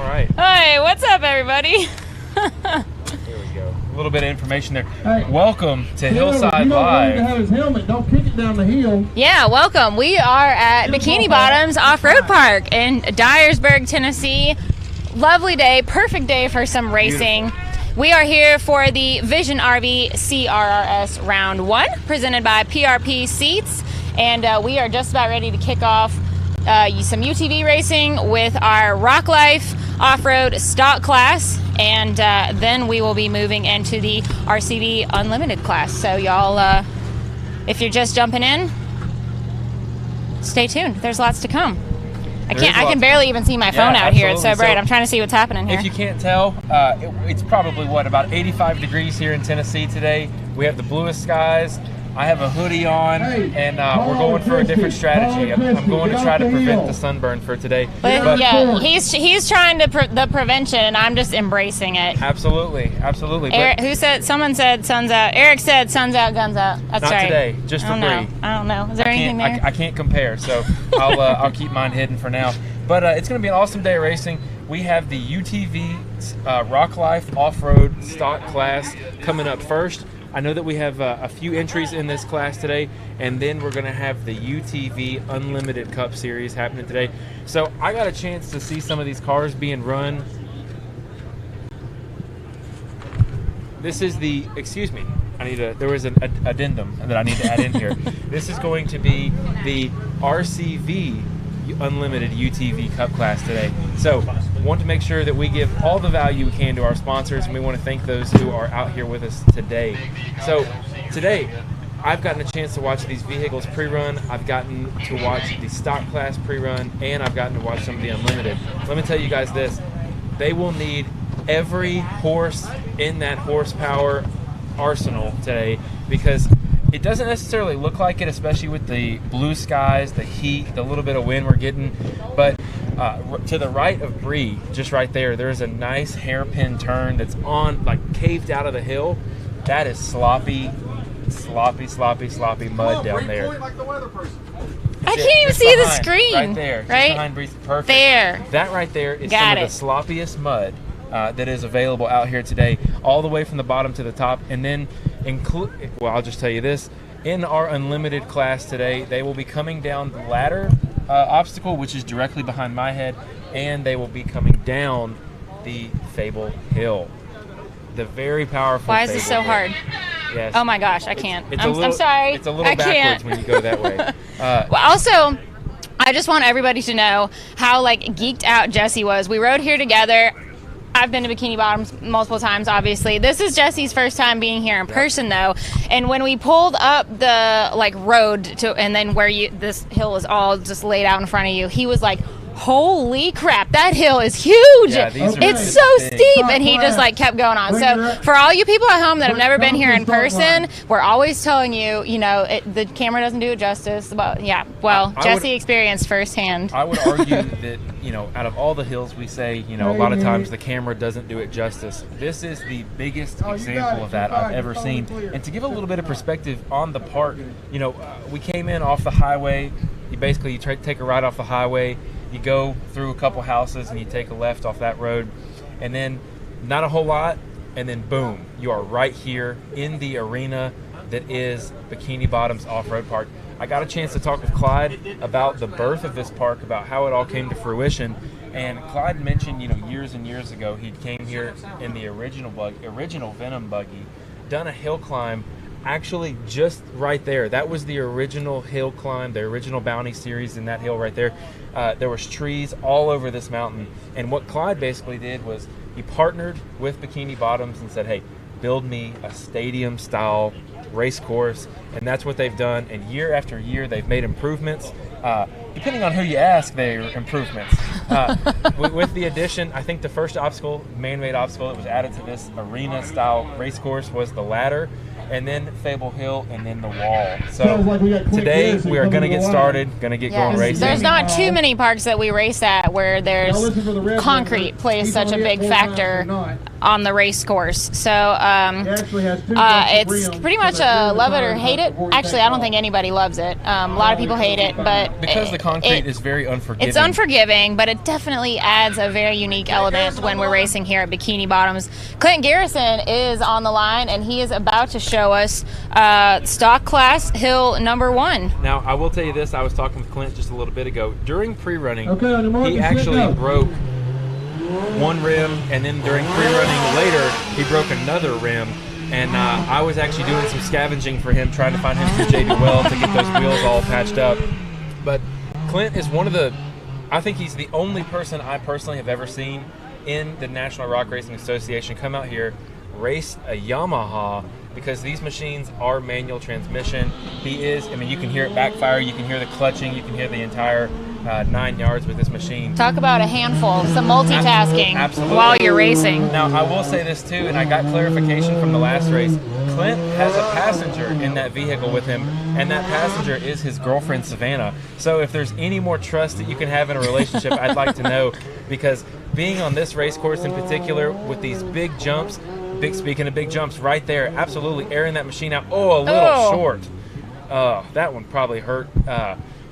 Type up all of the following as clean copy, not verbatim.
All right. Hey, what's up, everybody? There we go. A little bit of information there. Hey, welcome to Hillside Live. You don't have his helmet. Don't kick it down the hill. Yeah, welcome. We are at Bikini Bottoms Off-Road Park in Dyersburg, Tennessee. Lovely day, perfect day for some racing. Beautiful. We are here for the VisoneRV CRRS Round 1, presented by PRP Seats, and we are just about ready to kick off some UTV racing with our RockLife off-road stock class, and then we will be moving into the RCV Unlimited class. So y'all, if you're just jumping in, stay tuned. There's lots to come. I can barely even see my phone out here. It's so bright. I'm trying to see what's happening here. If you can't tell, it's probably about 85 degrees here in Tennessee today. We have the bluest skies. I have a hoodie on, and we're going for a different strategy. I'm going to try to prevent the sunburn for today. But yeah, he's trying to the prevention, and I'm just embracing it. Absolutely. Eric, someone said sun's out. Eric said sun's out, guns out. That's not right. Today, just for Bree. I don't know. Is there anything there? I can't compare, so I'll keep mine hidden for now. But it's going to be an awesome day of racing. We have the UTV RockLife off-road stock class coming up first. I know that we have a few entries in this class today, and then we're going to have the UTV Unlimited Cup Series happening today. So I got a chance to see some of these cars being run. This is the, excuse me, there was an addendum that I need to add in here. This is going to be the RCV Unlimited UTV Cup class today. So want to make sure that we give all the value we can to our sponsors, and we want to thank those who are out here with us today. So today I've gotten a chance to watch these vehicles pre-run, I've gotten to watch the stock class pre-run, and I've gotten to watch some of the unlimited. Let me tell you guys this, they will need every horse in that horsepower arsenal today, because it doesn't necessarily look like it, especially with the blue skies, the heat, the little bit of wind we're getting. But to the right of Bree, just right there, there's a nice hairpin turn that's caved out of the hill. That is sloppy mud down there. I can't even see the screen. Right there, right? Just behind Bree. Perfect. There. That right there is some of the sloppiest mud that is available out here today, all the way from the bottom to the top. And then I'll just tell you this, in our unlimited class today, they will be coming down the ladder obstacle, which is directly behind my head, and they will be coming down the Fable Hill. The very powerful Why is this so hard? Yes. Oh my gosh, I can't. I'm sorry. It's a little backwards when you go that way. Well, also, I just want everybody to know how geeked out Jesse was. We rode here together. I've been to Bikini Bottoms multiple times, obviously. This is Jesse's first time being here in person, though. And when we pulled up the road and then where this hill is all just laid out in front of you, he was like, "Holy crap, that hill is huge! Yeah, it's so steep!" And he just kept going on. So for all you people at home that have never been here in person, we're always telling you, the camera doesn't do it justice. But yeah, Jesse experienced firsthand. I would argue that out of all the hills we say, a lot of times the camera doesn't do it justice. This is the biggest example of that I've ever seen. And to give a little bit of perspective on the park, we came in off the highway. You take a ride off the highway. You go through a couple houses and you take a left off that road, and then not a whole lot, and then boom, you are right here in the arena that is Bikini Bottoms Off-Road Park. I got a chance to talk with Clyde about the birth of this park, about how it all came to fruition, and Clyde mentioned, years and years ago, he came here in the original Venom buggy, done a hill climb. Actually, just right there. That was the original hill climb, the original Bounty series in that hill right there. There was trees all over this mountain. And what Clyde basically did was he partnered with Bikini Bottoms and said, hey, build me a stadium-style race course. And that's what they've done. And year after year, they've made improvements. Depending on who you ask, they're improvements. With the addition, I think the first man-made obstacle that was added to this arena-style race course was the ladder, and then Fable Hill, and then the wall. So today we are going to get started, going to get going racing. There's not too many parks that we race at where there's concrete plays such a big factor on the race course. So actually has two it's rims, pretty much so a that love it or tires hate it. before you Actually, take I don't off. think anybody loves it. A lot of people hate it, but Because the concrete is very unforgiving. it's unforgiving, but it definitely adds a very unique element when we're racing here at Bikini Bottoms. Clint Garrison is on the line, and he is about to show us stock class hill number 1. Now, I will tell you this. I was talking with Clint just a little bit ago. During pre-running, Okay, on the mark, he get set, actually go. broke one rim, and then during pre-running later, he broke another rim. And I was actually doing some scavenging for him, trying to find him through JB Weld to get those wheels all patched up. But Clint is one of the, I think he's the only person I personally have ever seen in the National Rock Racing Association come out here, race a Yamaha, because these machines are manual transmission. He is, I mean, you can hear it backfire, you can hear the clutching, you can hear the entire 9 yards with this machine. Talk about a handful, some multitasking Absolutely. while you're racing. Now, I will say this too, and I got clarification from the last race. Clint has a passenger in that vehicle with him, and that passenger is his girlfriend, Savannah. So if there's any more trust that you can have in a relationship, I'd like to know, because being on this race course in particular with these big jumps, speaking of big jumps right there, absolutely airing that machine out. Oh, a little short. That one probably hurt.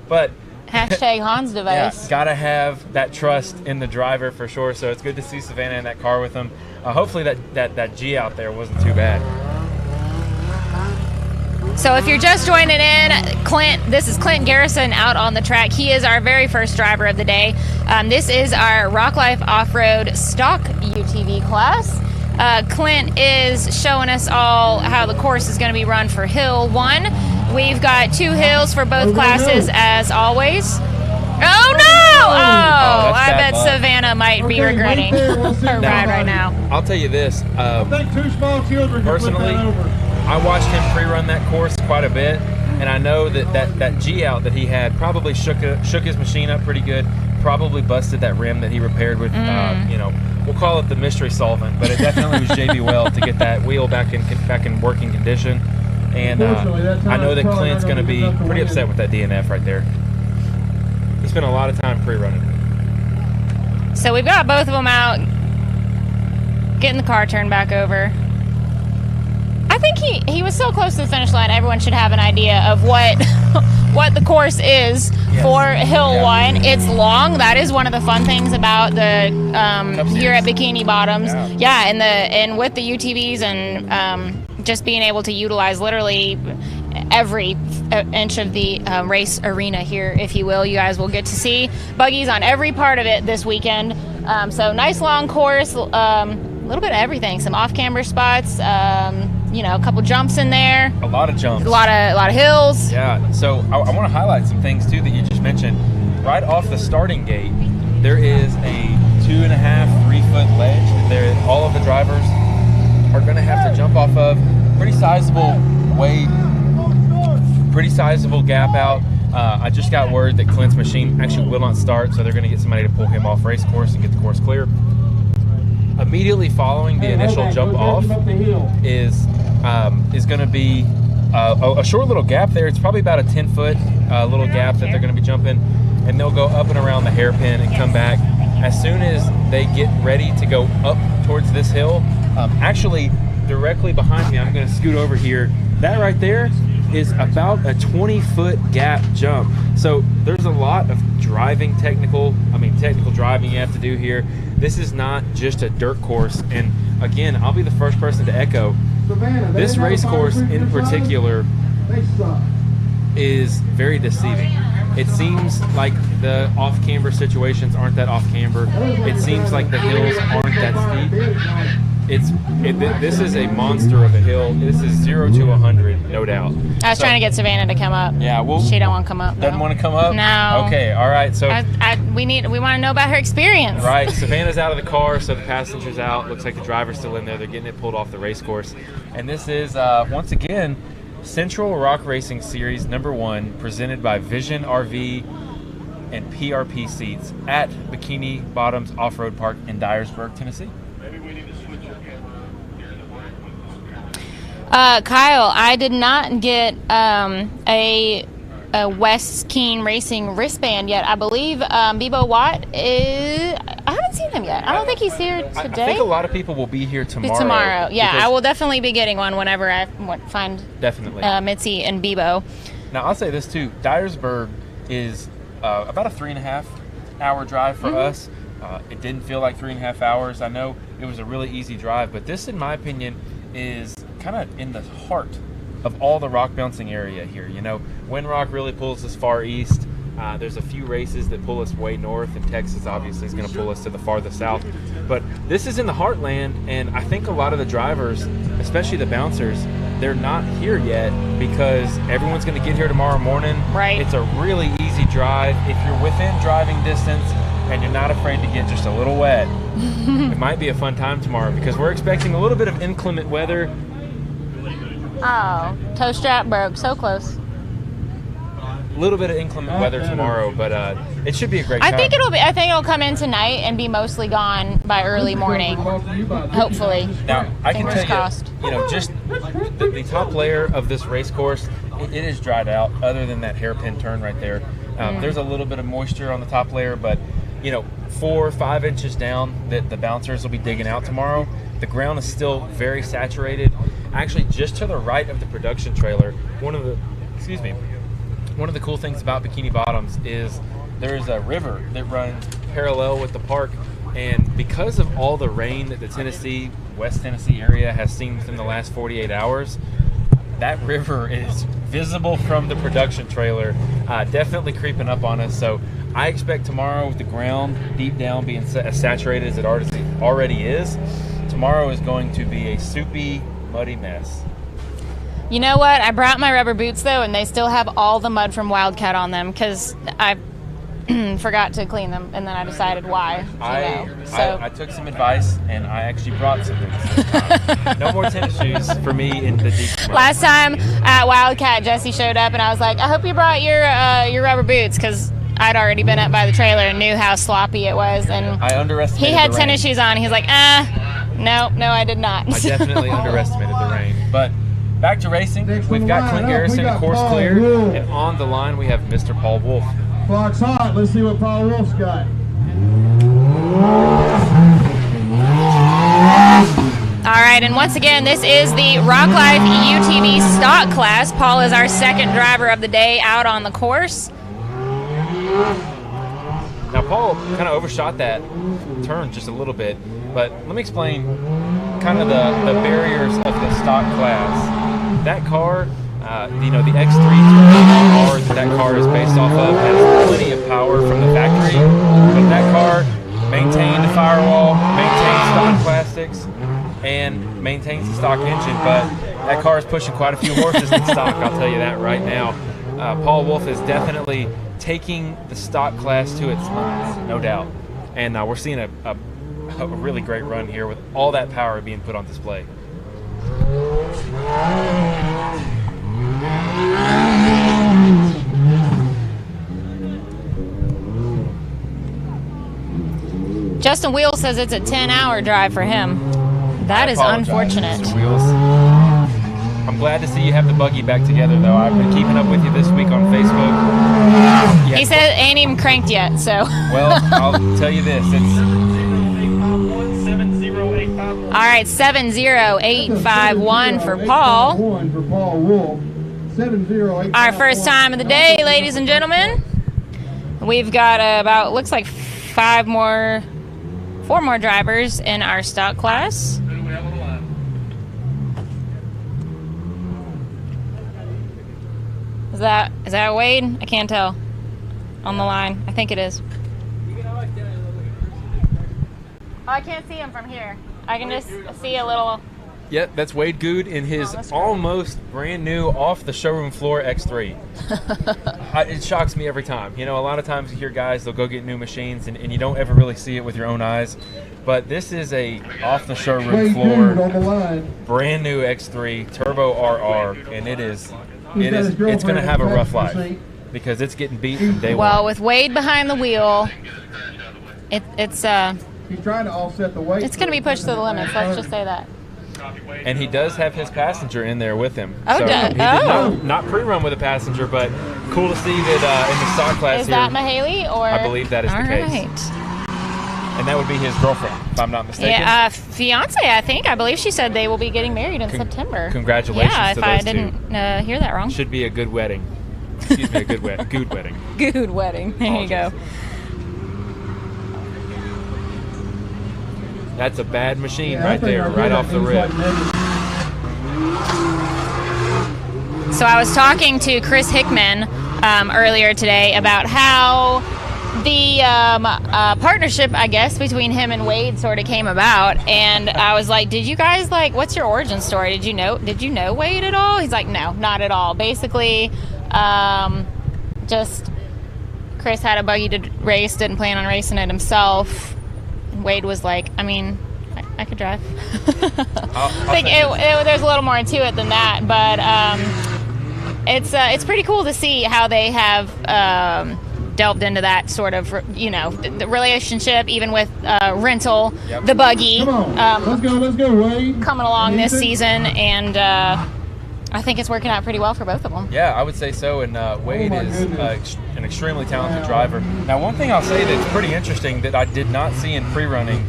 But Hashtag Hans device. yeah, gotta have that trust in the driver for sure. So it's good to see Savannah in that car with him. Hopefully that G out there wasn't too bad. So if you're just joining in, this is Clint Garrison out on the track. He is our very first driver of the day. This is our RockLife Off-Road Stock UTV class. Clint is showing us all how the course is going to be run for Hill 1. We've got 2 hills for both classes as always. Oh no! Oh, I bet Savannah might be regretting her ride right now. I'll tell you this. I think 2 small children can flip Personally, that over. I watched him pre-run that course quite a bit, and I know that G out that he had probably shook his machine up pretty good. Probably busted that rim that he repaired with, you know, we'll call it the mystery solvent, but it definitely was JB Weld to get that wheel back in working condition. And I know that Clint's going to be pretty upset with that DNF right there. He spent a lot of time pre-running. So we've got both of them out, getting the car turned back over. I think he was so close to the finish line, everyone should have an idea of what what the course is for Hill 1. It's long. That is one of the fun things about the here at Bikini Bottoms. Yeah, and with the UTVs and just being able to utilize literally every inch of the race arena here, if you will. You guys will get to see buggies on every part of it this weekend. So nice long course, a little bit of everything. Some off-camber spots, you know, a couple jumps in there. A lot of jumps. A lot of hills. Yeah, so I want to highlight some things too that you just mentioned. Right off the starting gate, there is a 2.5-3 foot ledge that all of the drivers are going to have to jump off of. Pretty sizable weight, pretty sizable gap out. I just got word that Clint's machine actually will not start, so they're going to get somebody to pull him off race course and get the course clear. Immediately following the initial jump off is going to be a short little gap there. It's probably about a 10-foot little gap that they're going to be jumping, and they'll go up and around the hairpin and come back. As soon as they get ready to go up towards this hill, actually directly behind me, I'm going to scoot over here. That right there is about a 20-foot gap jump. So there's a lot of technical driving you have to do here. This is not just a dirt course. And again, I'll be the first person to echo, this race course in particular is very deceiving. It seems like the off-camber situations aren't that off-camber. It seems like the hills aren't that steep. This is a monster of a hill. This is 0 to 100, no doubt. I was trying to get Savannah to come up. Yeah, well, she don't want to come up. Doesn't want to come up? No. Okay, all right. So we want to know about her experience. Right, Savannah's out of the car, so the passenger's out. Looks like the driver's still in there. They're getting it pulled off the race course. And this is, once again, Central Rock Racing Series number 1, presented by VisoneRV and PRP Seats at Bikini Bottoms Off-Road Park in Dyersburg, Tennessee. Kyle, I did not get a West Keen Racing wristband yet. I believe Bebo Watt I haven't seen him yet. I don't think he's here today. I think a lot of people will be here tomorrow. Tomorrow, yeah. I will definitely be getting one whenever I find definitely Mitzi and Bebo. Now, I'll say this too. Dyersburg is about a 3.5 hour drive for us. It didn't feel like 3.5 hours. I know it was a really easy drive, but this, in my opinion, is kind of in the heart of all the rock bouncing area here. You know, Windrock really pulls us far east. There's a few races that pull us way north, and Texas obviously is going to pull us to the farthest south. But this is in the heartland, and I think a lot of the drivers, especially the bouncers, they're not here yet because everyone's going to get here tomorrow morning. Right. It's a really easy drive. If you're within driving distance and you're not afraid to get just a little wet, it might be a fun time tomorrow because we're expecting a little bit of inclement weather. Oh, toe strap broke. So close. A little bit of inclement weather tomorrow, but it should be a great time. I think it'll come in tonight and be mostly gone by early morning. Hopefully. Now, I can Fingers tell crossed. you, just the top layer of this race course, it is dried out other than that hairpin turn right there. There's a little bit of moisture on the top layer, but 4 or 5 inches down that the bouncers will be digging out tomorrow. The ground is still very saturated. Actually, just to the right of the production trailer, one of the cool things about Bikini Bottoms is there's a river that runs parallel with the park, and because of all the rain that the West Tennessee area has seen within the last 48 hours, that river is visible from the production trailer, definitely creeping up on us. So I expect tomorrow, with the ground deep down being as saturated as it already is, tomorrow is going to be a soupy, muddy mess. You know what? I brought my rubber boots, though, and they still have all the mud from Wildcat on them because I forgot to clean them, and then I decided why. I took some advice, and I actually brought some boots this time. No more tennis shoes for me in the deep mud. Last time at Wildcat, Jesse showed up, and I was like, I hope you brought your rubber boots because I'd already been up by the trailer and knew how sloppy it was. And I underestimated he had the tennis rain. shoes on. He's like, no, I did not. I definitely underestimated the rain. But back to racing. We've got Clint We Garrison, got of course, Paul clear. Wolf. And on the line, we have Mr. Paul Wolf. Clock's hot. Let's see what Paul Wolf's got. All right, and once again, this is the RockLife UTV stock class. Paul is our second driver of the day out on the course. Now, Paul kind of overshot that turn just a little bit, but let me explain kind of the barriers of the stock class. That car, the X3 car that car is based off of has plenty of power from the factory, but that car maintained the firewall, maintained stock plastics, and maintains the stock engine, but that car is pushing quite a few horses in stock, I'll tell you that right now. Paul Wolf is definitely taking the stock class to its limits, no doubt. And we're seeing a really great run here with all that power being put on display. Justin Wheel says it's a 10-hour drive for him. That is unfortunate. Mr. Wheels. I'm glad to see you have the buggy back together, though. I've been keeping up with you this week on Facebook. He said it ain't even cranked yet, so. Well, I'll tell you this. All right, 70851 for Paul. For Paul Wolf. 70851. Our first time of the day, ladies and gentlemen. We've got looks like 4 more drivers in our stock class. Is that Wade? I can't tell. On the line. I think it is. Oh, I can't see him from here. I can just see a little. Yep, that's Wade Good in his almost brand new off the showroom floor X3. It shocks me every time. A lot of times you hear guys, they'll go get new machines and you don't ever really see it with your own eyes. But this is a off the showroom floor, brand new X3 Turbo RR, and it's going to have a rough life because it's getting beat from day one. Well, with Wade behind the wheel, it's He's trying to offset the weight. It's going to be pushed to the limits. Let's just say that. And he does have his passenger in there with him. Oh, so he did not pre-run with a passenger, but cool to see that in the stock class Is that Mahaley or? I believe that is the case. All right. And that would be his girlfriend, if I'm not mistaken. Yeah, fiance, I think. I believe she said they will be getting married in September. Congratulations yeah, to if I those didn't hear that wrong. Should be a good wedding. Excuse me, a good wedding. Good wedding. Good wedding. There you go. That's a bad machine right there, right off the rip. So I was talking to Chris Hickman earlier today about how the partnership, I guess, between him and Wade sort of came about, and I was like, "Did you guys what's your origin story? Did you know Wade at all?" He's like, "No, not at all. Basically, just Chris had a buggy to race, didn't plan on racing it himself. And Wade was like, I mean, I could drive." I think there's a little more to it than that, but it's pretty cool to see how they have delved into that sort of, the relationship, even with rental, the buggy. Come on, let's go, Wade. Coming along this season, and I think it's working out pretty well for both of them. Yeah, I would say so, and Wade is an extremely talented driver. Now, one thing I'll say that's pretty interesting that I did not see in pre-running,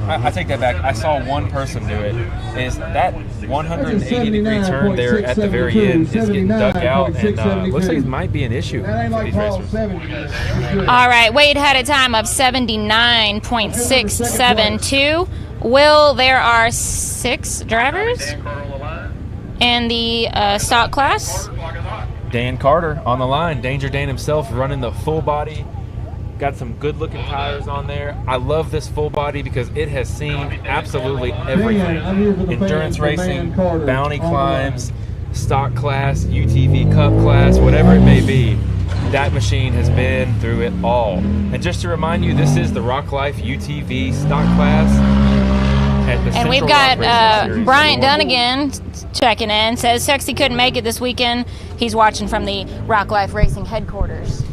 I take that back, I saw one person do it, is that 180-degree turn there at the very end is getting dug out, and looks like it might be an issue for these racers. All right, Wade had a time of 79.672. Will, there are 6 drivers in the stock class. Dan Carter on the line, Danger Dan himself running the full body. Got some good looking tires on there. I love this full body because it has seen absolutely everything. Endurance racing, bounty climbs, stock class, UTV Cup class, whatever it may be. That machine has been through it all. And just to remind you, this is the RockLife UTV stock class. And we've got Bryant Dunnigan checking in. Says Sexy couldn't make it this weekend. He's watching from the RockLife Racing headquarters.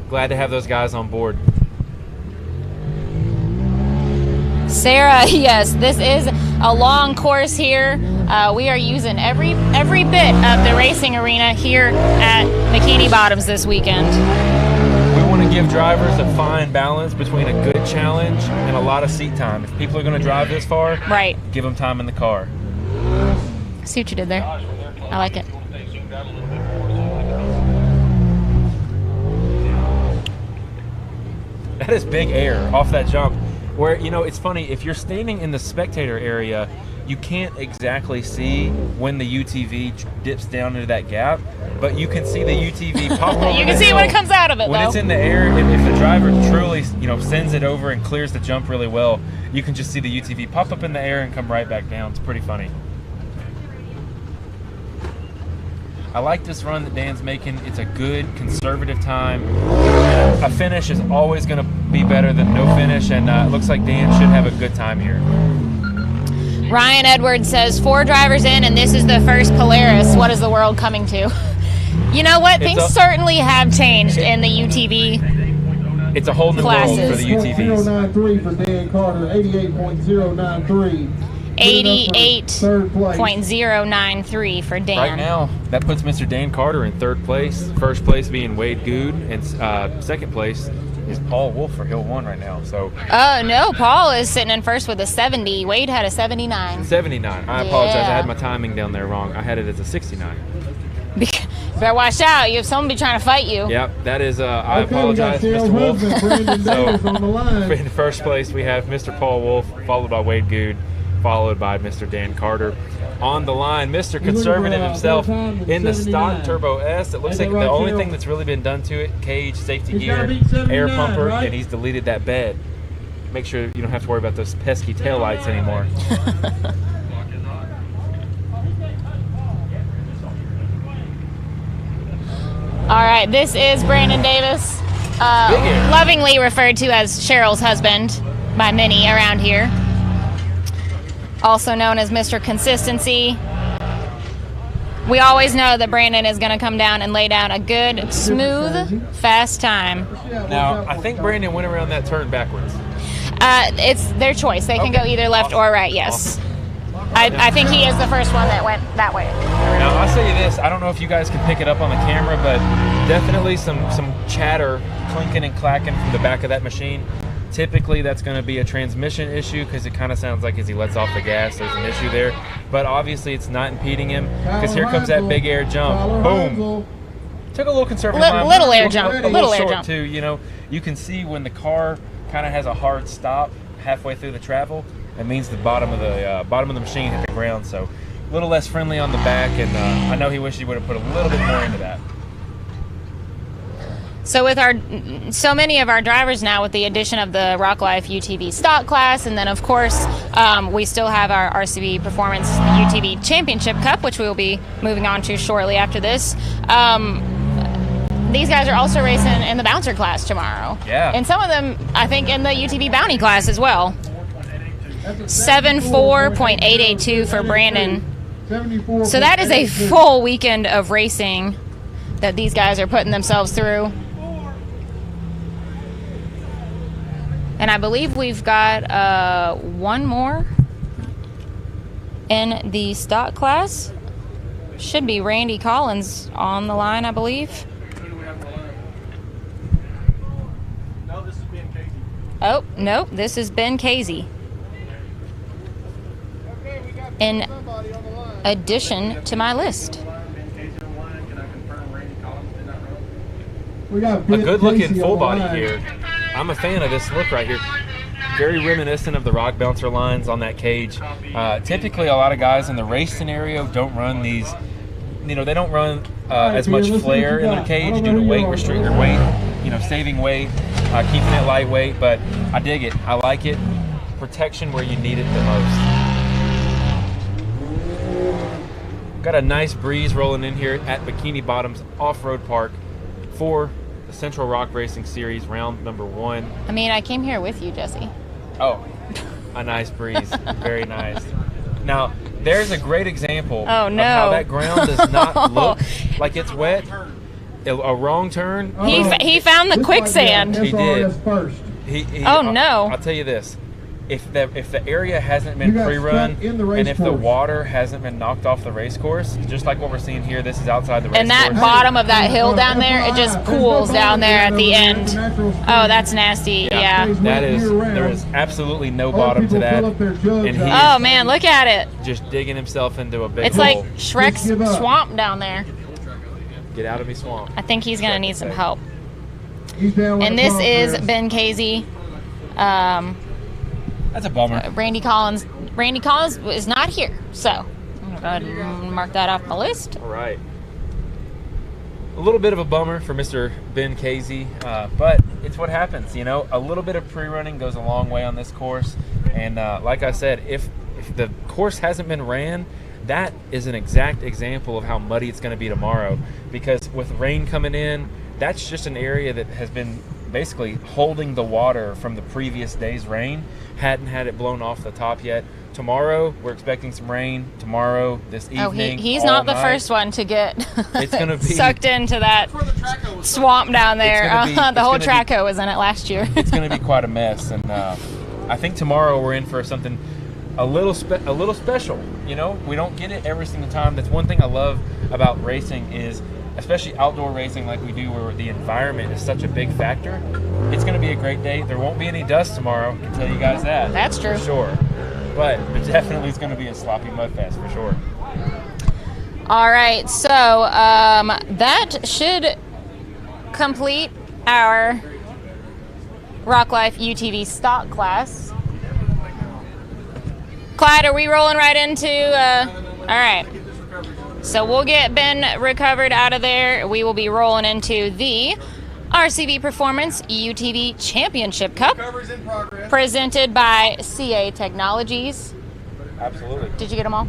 Glad to have those guys on board. Sarah, yes, this is a long course here. We are using every bit of the racing arena here at Bikini Bottoms this weekend. We want to give drivers a fine balance between a good challenge and a lot of seat time. If people are going to drive this far, right, give them time in the car. See what you did there? I like it. That is big air off that jump. Where, it's funny, if you're standing in the spectator area, you can't exactly see when the UTV dips down into that gap, but you can see the UTV pop over. You can see when it comes out of it, when though. It's in the air, if the driver truly, sends it over and clears the jump really well, you can just see the UTV pop up in the air and come right back down. It's pretty funny. I like this run that Dan's making. It's a good, conservative time. A finish is always going to be better than no finish, and it looks like Dan should have a good time here. Ryan Edwards says 4 drivers in, and this is the first Polaris. What is the world coming to? You know what? Things certainly have changed in the UTV. It's a whole new world for the UTVs. 88.093 for Dan Carter, 88.093. 88.093 for Dan. Right now, that puts Mr. Dan Carter in 3rd place. First place being Wade Good, and 2nd place is Paul Wolf for Hill 1 right now. So. No, Paul is sitting in first with a 70. Wade had a 79. 79. I apologize. I had my timing down there wrong. I had it as a 69. Better watch out. You have someone be trying to fight you. Yep, that is. I apologize, Mr. Wolf. So, in first place, we have Mr. Paul Wolf, followed by Wade Good, followed by Mr. Dan Carter. On the line, Mr. Conservative himself in the stock Turbo S. It looks like the only thing that's really been done to it, cage, safety gear, air pumper, and he's deleted that bed. Make sure you don't have to worry about those pesky taillights anymore. All right, this is Brandon Davis, lovingly referred to as Cheryl's husband by many around here. Also known as Mr. Consistency. We always know that Brandon is going to come down and lay down a good, smooth, fast time. Now, I think Brandon went around that turn backwards. It's their choice. They can go either left or right, yes. Awesome. I think he is the first one that went that way. Now, I'll say this. I don't know if you guys can pick it up on the camera, but definitely some chatter clinking and clacking from the back of that machine. Typically, that's going to be a transmission issue because it kind of sounds like as he lets off the gas, there's an issue there. But obviously, it's not impeding him because here comes that big air jump. Boom. Took a little conservative line. Little air jump. A little air short jump. too. You know, you can see when the car kind of has a hard stop halfway through the travel. That means the bottom of the machine hit the ground. So a little less friendly on the back, and I know he wished he would have put a little bit more into that. So with so many of our drivers now, with the addition of the RockLife UTV stock class, and then of course we still have our RCV Performance UTV Championship Cup, which we will be moving on to shortly after this. These guys are also racing in the bouncer class tomorrow. Yeah. And some of them, I think, in the UTV Bounty class as well. 74.882 for Brandon. So that is a full weekend of racing that these guys are putting themselves through. And I believe we've got one more in the stock class. Should be Randy Collins on the line, I believe. No, this is Ben Casey. Oh, nope, this is Ben Casey. In addition to my list. We got A Ben good-looking Casey full on the body line. here. I'm a fan of this look right here. Very reminiscent of the rock bouncer lines on that cage. Typically, a lot of guys in the race scenario don't run these. You know, they don't run as much flare in their cage due to weight restrictor weight. You know, saving weight, keeping it lightweight. But I dig it. I like it. Protection where you need it the most. Got a nice breeze rolling in here at Bikini Bottoms Off-Road Park for the Central Rock Racing Series round number 1. I mean, I came here with you, Jesse. Oh, a nice breeze. Very nice. Now, there's a great example Oh, of no. how that ground does not look like it's wet. A wrong turn. He found the This quicksand. might be He did. SRS first. Oh, no. I'll tell you this. If the area hasn't been You got pre-run, stuck in the race and if the course. water hasn't been knocked off the race course, just like what we're seeing here, this is outside the race And that course. bottom of that hill down there, it just pools down there at the end. Oh, that's nasty. Yeah. That is, there is absolutely no bottom to that, and he Oh, is man, look at it. just digging himself into a big It's hole. like Shrek's Just give up. swamp down there. Get out of me, swamp. I think he's going to need some help. He's down with And the this is progress. Ben Casey. That's a bummer. Randy Collins. Randy Collins is not here, so I'm going to go ahead and mark that off my list. All right. A little bit of a bummer for Mr. Ben Casey, but it's what happens. You know, a little bit of pre-running goes a long way on this course. And like I said, if the course hasn't been ran, that is an exact example of how muddy it's going to be tomorrow. Because with rain coming in, that's just an area that has been basically holding the water from the previous day's rain. Hadn't had it blown off the top yet. Tomorrow, we're expecting some rain. Tomorrow, this evening, Oh, he's all not the night. first one to get It's gonna be- sucked into that swamp down there. It's gonna be- the it's whole gonna be- Traco was in it last year. It's going to be quite a mess, and I think tomorrow we're in for something a little special. You know, we don't get it every single time. That's one thing I love about racing is, especially outdoor racing like we do, where the environment is such a big factor. It's going to be a great day. There won't be any dust tomorrow. I can tell you guys that. That's true. For sure. But definitely it's going to be a sloppy mud fest for sure. All right, so that should complete our RockLife UTV stock class. Clyde, are we rolling right into? All right. So we'll get Ben recovered out of there. We will be rolling into the RCV Performance UTV Championship Cup, Recovery's in progress. presented by CA Technologies. Absolutely. Did you get them all?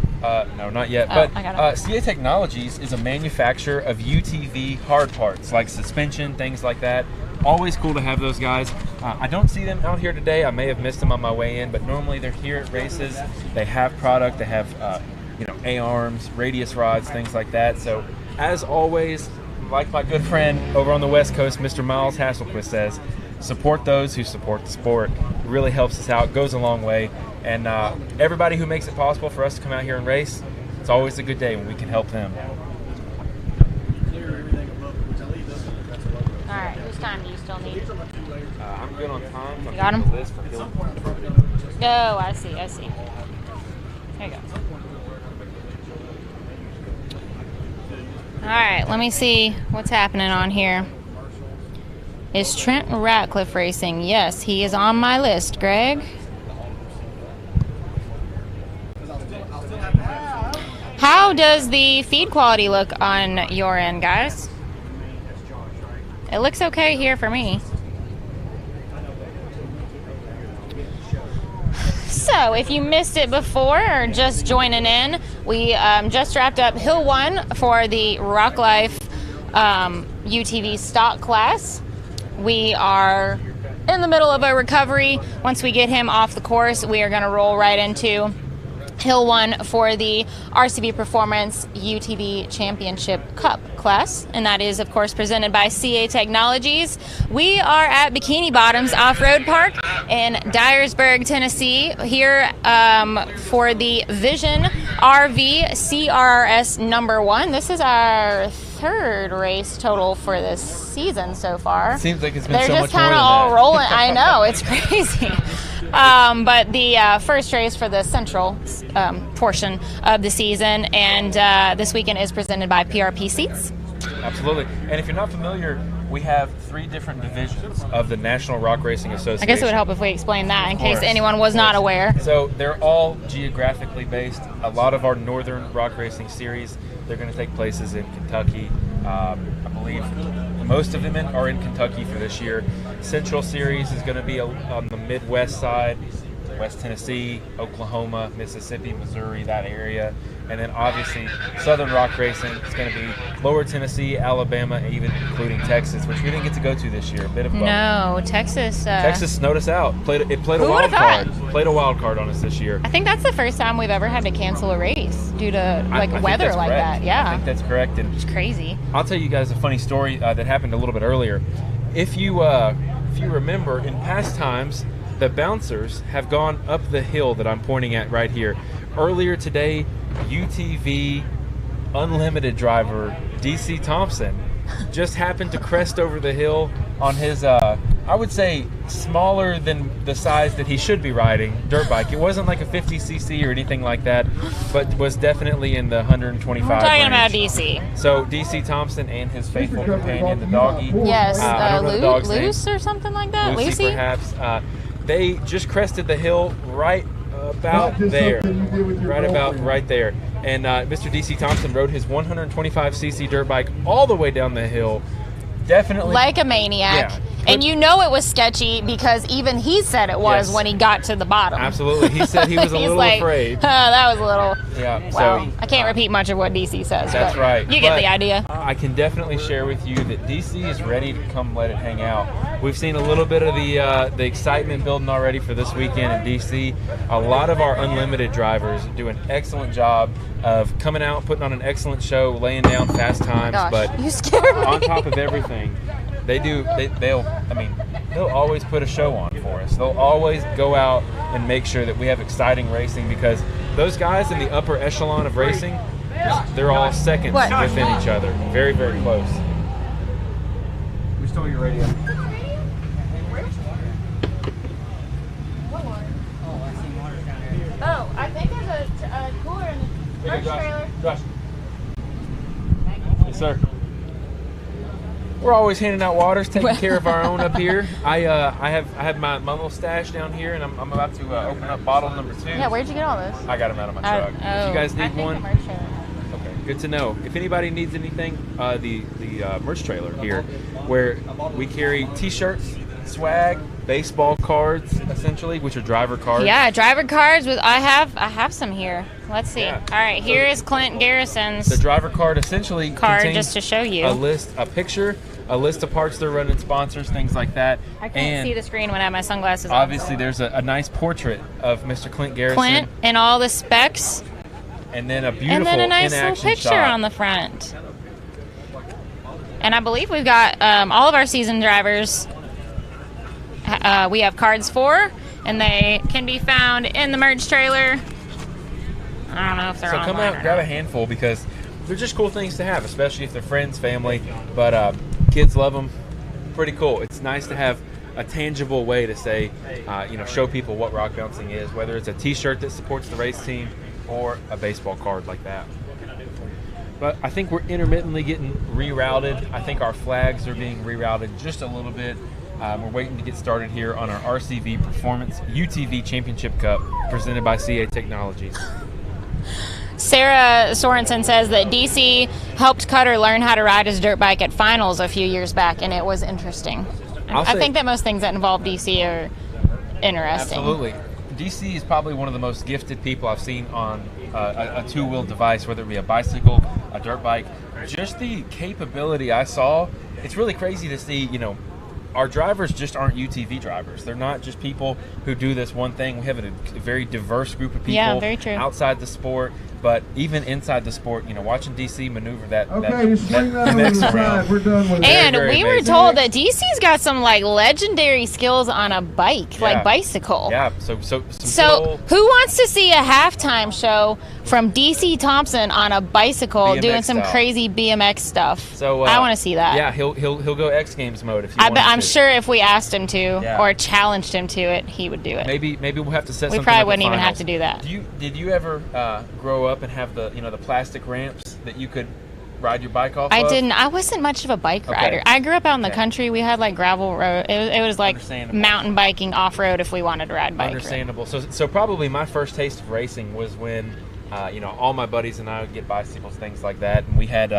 No, not yet. Oh, But I got it. CA Technologies is a manufacturer of UTV hard parts, like suspension, things like that. Always cool to have those guys. I don't see them out here today. I may have missed them on my way in, but normally they're here at races. They have product. They have, A-arms, radius rods, things like that. So, as always, like my good friend over on the West Coast, Mr. Miles Hasselquist says, support those who support the sport. It really helps us out, goes a long way. And everybody who makes it possible for us to come out here and race, it's always a good day when we can help them. Clear everything above, which I leave this, that's a logo. All right, whose time do you still need? I'm good on time. You got him? The list for Hill. Oh, I see. Here you go. All right, let me see what's happening on here. Is Trent Ratcliffe racing? Yes, he is on my list, Greg. How does the feed quality look on your end, guys? It looks okay here for me. So, if you missed it before or just joining in, we just wrapped up Hill 1 for the RockLife UTV stock class. We are in the middle of a recovery. Once we get him off the course, we are going to roll right into Hill 1 for the RCV Performance UTV Championship Cup class, and that is, of course, presented by CA Technologies. We are at Bikini Bottoms Off-Road Park in Dyersburg, Tennessee, here for the VisoneRV CRRS #1. This is our third race total for this season so far. Seems like it's been They're so just much more kind than of all that. rolling. I know, it's crazy. But the first race for the central portion of the season, and this weekend is presented by PRP Seats. Absolutely. And if you're not familiar, we have 3 different divisions of the National Rock Racing Association. I guess it would help if we explain that in case course, anyone was not aware. So they're all geographically based. A lot of our northern rock racing series, they're going to take places in Kentucky. I believe most of them are in Kentucky for this year. Central Series is going to be on the Midwest side, West Tennessee, Oklahoma, Mississippi, Missouri, that area. And then obviously Southern Rock Racing is going to be Lower Tennessee, Alabama, even including Texas, which we didn't get to go to this year. A bit of a bummer. No, Texas. Texas snowed us out. Played a Who wild would've thought? card. Played a wild card on us this year. I think that's the first time we've ever had to cancel a race due to I think weather that's like correct. that. Yeah, I think that's correct. And it's crazy. I'll tell you guys a funny story that happened a little bit earlier. If you remember, in past times, the bouncers have gone up the hill that I'm pointing at right here. Earlier today, UTV Unlimited driver DC Thompson just happened to crest over the hill on his, I would say, smaller than the size that he should be riding dirt bike. It wasn't like a 50cc or anything like that, but was definitely in the 125 We're talking range. about DC. So DC Thompson and his faithful companion, the doggy. Yes, I don't know the dog's name. Luce or something like that. Lucy, perhaps. They just crested the hill right about there, right there. And Mr. DC Thompson rode his 125cc dirt bike all the way down the hill. Definitely Like a maniac. Yeah. And you know it was sketchy because even he said it was Yes. when he got to the bottom. Absolutely. He said he was a He's little like, afraid. That was a little. Yeah. Well, So I can't repeat much of what DC says. that's but right. You get But the idea. I can definitely share with you that DC is ready to come let it hang out. We've seen a little bit of the excitement building already for this weekend in DC. A lot of our unlimited drivers do an excellent job of coming out, putting on an excellent show, laying down fast times. Gosh, But you scared me. on top of everything, they'll always put a show on for us. They'll always go out and make sure that we have exciting racing, because those guys in the upper echelon of racing, they're all seconds What? within each other. Very, very close. We stole your radio. Oh, I think there's a cooler in the merch trailer. Josh. Yes, sir. We're always handing out waters, taking care of our own up here. I have my little stash down here, and I'm about to open up bottle number 2. Yeah, where'd you get all this? I got them out of my truck. If you guys I need think one, the merch trailer. okay, good to know. If anybody needs anything, the merch trailer here, where we carry T-shirts, swag, baseball cards, essentially, which are driver cards. Yeah, driver cards with I have some here. Let's see. Yeah. All right, here is Clint Garrison's The driver card essentially card contains just to show you. a picture, a list of parts they're running, sponsors, things like that. I can't and see the screen when I have my sunglasses on. obviously there's a nice portrait of Mr. Clint Garrison, Clint and all the specs, and then a beautiful and then a nice little in-action picture shot. on the front. And I believe we've got all of our season drivers. We have cards for, and they can be found in the merch trailer. I don't know if they're So online come out, or grab not. a handful, because they're just cool things to have, especially if they're friends, family. But kids love them. Pretty cool. It's nice to have a tangible way to say, show people what rock bouncing is, whether it's a T-shirt that supports the race team or a baseball card like that. But I think we're intermittently getting rerouted. I think our flags are being rerouted just a little bit. We're waiting to get started here on our RCV Performance UTV Championship Cup presented by CA Technologies. Sarah Sorensen says that DC helped Cutter learn how to ride his dirt bike at finals a few years back, and it was interesting. I think that most things that involve DC are interesting. Absolutely. DC is probably one of the most gifted people I've seen on a two-wheel device, whether it be a bicycle, a dirt bike. Just the capability I saw, it's really crazy to see, our drivers just aren't UTV drivers. They're not just people who do this one thing. We have a very diverse group of people very true. outside the sport, but even inside the sport, watching DC maneuver that just swing that over the side. We're done with it. And very we were amazing. told that DC's got some legendary skills on a bike, like bicycle. Yeah, so who wants to see a halftime show from DC Thompson on a bicycle BMX doing some style. crazy BMX stuff? So I want to see that. Yeah, he'll go X Games mode if you want. I'm sure if we asked him to Yeah. or challenged him to it, he would do it. Maybe we'll have to set. We something probably up at wouldn't even finals. have to do that. Did you ever grow up and have the plastic ramps that you could ride your bike off? I of? didn't. I wasn't much of a bike Okay. rider. I grew up out in the Okay. country. We had gravel road. It was like Understandable. mountain biking off road if we wanted to ride bike. Understandable. So probably my first taste of racing was when all my buddies and I would get bicycles, things like that, and we had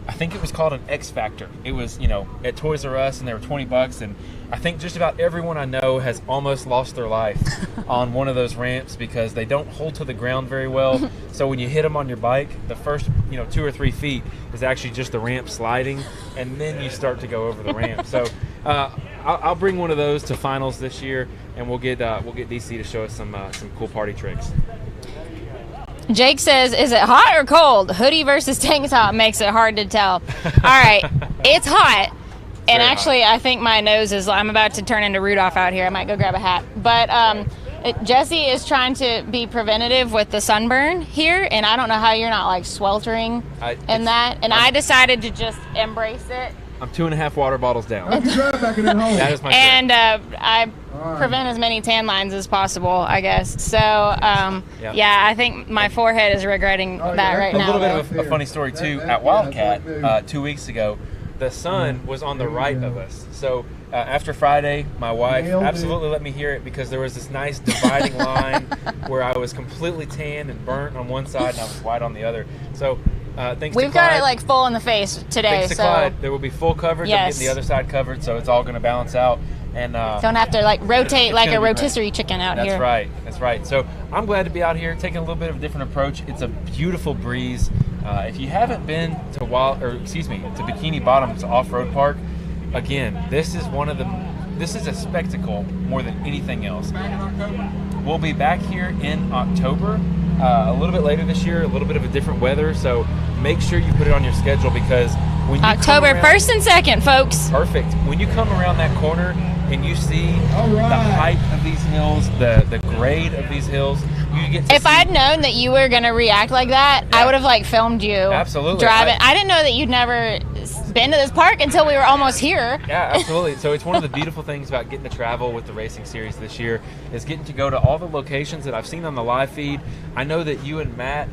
I think it was called an X Factor. It was at Toys R Us, and they were $20, and I think just about everyone I know has almost lost their life on one of those ramps because they don't hold to the ground very well. So when you hit them on your bike, the first 2 or 3 feet is actually just the ramp sliding, and then you start to go over the ramp. So I'll bring one of those to finals this year, and we'll get DC to show us some cool party tricks. Jake says, is it hot or cold? Hoodie versus tank top makes it hard to tell. All right, it's hot. And Very actually, I think my nose is, I'm about to turn into Rudolph out here. I might go grab a hat. But Jesse is trying to be preventative with the sunburn here. And I don't know how you're not sweltering in that. And I decided to just embrace it. I'm 2.5 water bottles down. Hope you drive back in that hole. That is my And I prevent as many tan lines as possible, I guess. So, yeah, I think my forehead is regretting that right a now. little bit of a funny story too. At Wildcat 2 weeks ago, the sun was on the right of us. So after Friday, my wife absolutely let me hear it because there was this nice dividing line where I was completely tan and burnt on one side and I was white on the other. So thanks We've to Clyde, got it full in the face today. thanks to So Clyde, there will be full coverage. I'm Yes. getting the other side covered, so it's all going to balance out. And don't have to rotate like a gonna be great. rotisserie chicken out That's here. right. That's right. So I'm glad to be out here taking a little bit of a different approach. It's a beautiful breeze. If you haven't been to Bikini Bottoms Off-Road Park, again, this is a spectacle more than anything else. We'll be back here in October, a little bit later this year, a little bit of a different weather. So make sure you put it on your schedule because when you October come around, 1st and 2nd, folks. Perfect. When you come around that corner and you see the height of these hills, the grade of these hills, you get to If see. I'd known that you were going to react like that, I would have filmed you Absolutely. driving. I didn't know that you'd never been to this park until we were almost here. Yeah, absolutely. So it's one of the beautiful things about getting to travel with the racing series this year is getting to go to all the locations that I've seen on the live feed. I know that you and Matt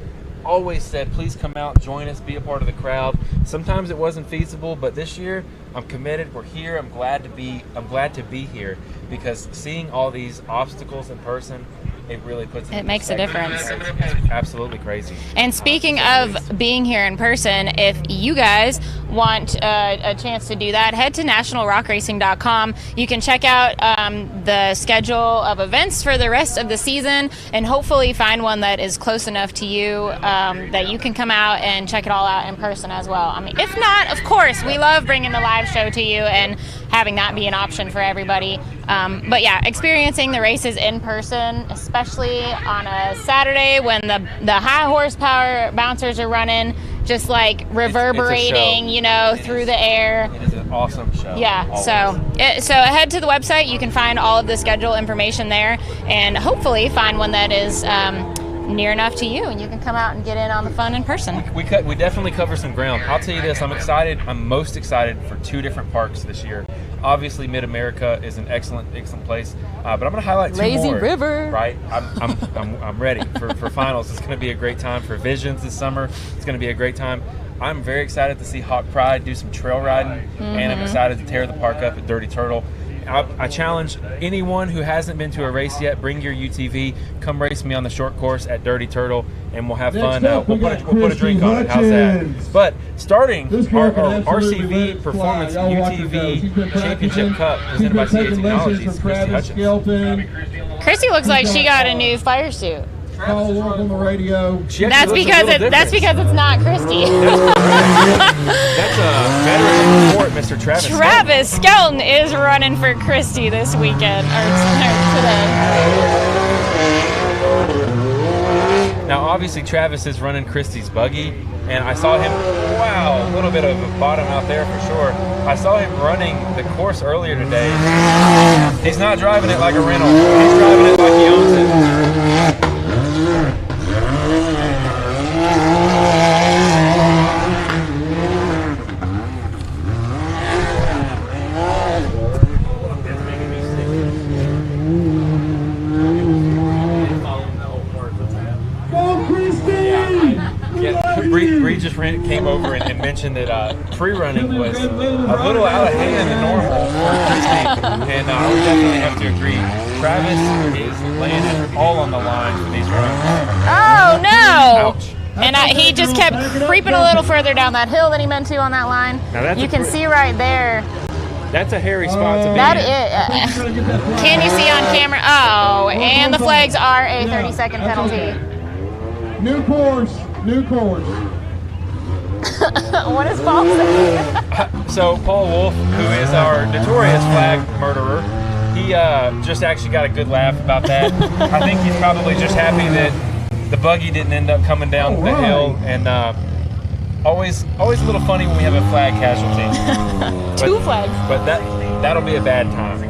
always said, please come out, join us, be a part of the crowd. Sometimes it wasn't feasible, but this year I'm committed. We're here. I'm glad to be here because seeing all these obstacles in person, it really puts It makes a difference. It's absolutely crazy. And speaking of being here in person, if you guys want a chance to do that, head to nationalrockracing.com. You can check out the schedule of events for the rest of the season and hopefully find one that is close enough to you that you can come out and check it all out in person as well. I mean, if not, of course, we love bringing the live show to you and having that be an option for everybody. But yeah, experiencing the races in person, especially on a Saturday when the high horsepower bouncers are running, just reverberating, through the air. It is an awesome show. Yeah, always. so head to the website. You can find all of the schedule information there and hopefully find one that is near enough to you, and you can come out and get in on the fun in person. We definitely cover some ground. I'll tell you this, I'm excited. I'm most excited for 2 different parks this year. Obviously, Mid-America is an excellent place, but I'm going to highlight 2 Lazy more. River. Right? I'm ready for finals. It's going to be a great time for Visions this summer. It's going to be a great time. I'm very excited to see Hawk Pride do some trail riding, and I'm excited to tear the park up at Dirty Turtle. I challenge anyone who hasn't been to a race yet, bring your UTV, come race me on the short course at Dirty Turtle, and we'll have fun. We'll put a drink on it. How's that? But starting our RCV Performance UTV Championship Cup presented by CA Technologies, Christy Hutchins. Christy looks like she got a new fire suit. Call work on the radio. That's because it's not Christy. That's a veteran report, Mr. Travis. Travis Skelton is running for Christy this weekend or today. Now, obviously, Travis is running Christy's buggy, and I saw him. Wow, a little bit of a bottom out there for sure. I saw him running the course earlier today. He's not driving it like a rental. He's driving it like he owns it. Bree just came over and mentioned that pre-running was a little out of hand than normal for Christy, and I would definitely have to agree. Travis is laying it all on the line for these runs. Oh no! Ouch. And he just kept creeping a little further down that hill than he meant to on that line. You can see right there. That's a hairy spot to be That in. is. Can you see on camera? Oh, and the flags are a 30-second penalty. New course. What is Paul saying? So Paul Wolf, who is our notorious flag murderer, he just actually got a good laugh about that. I think he's probably just happy that the buggy didn't end up coming down the hill, and always a little funny when we have a flag casualty. 2 flags. But that'll be a bad time.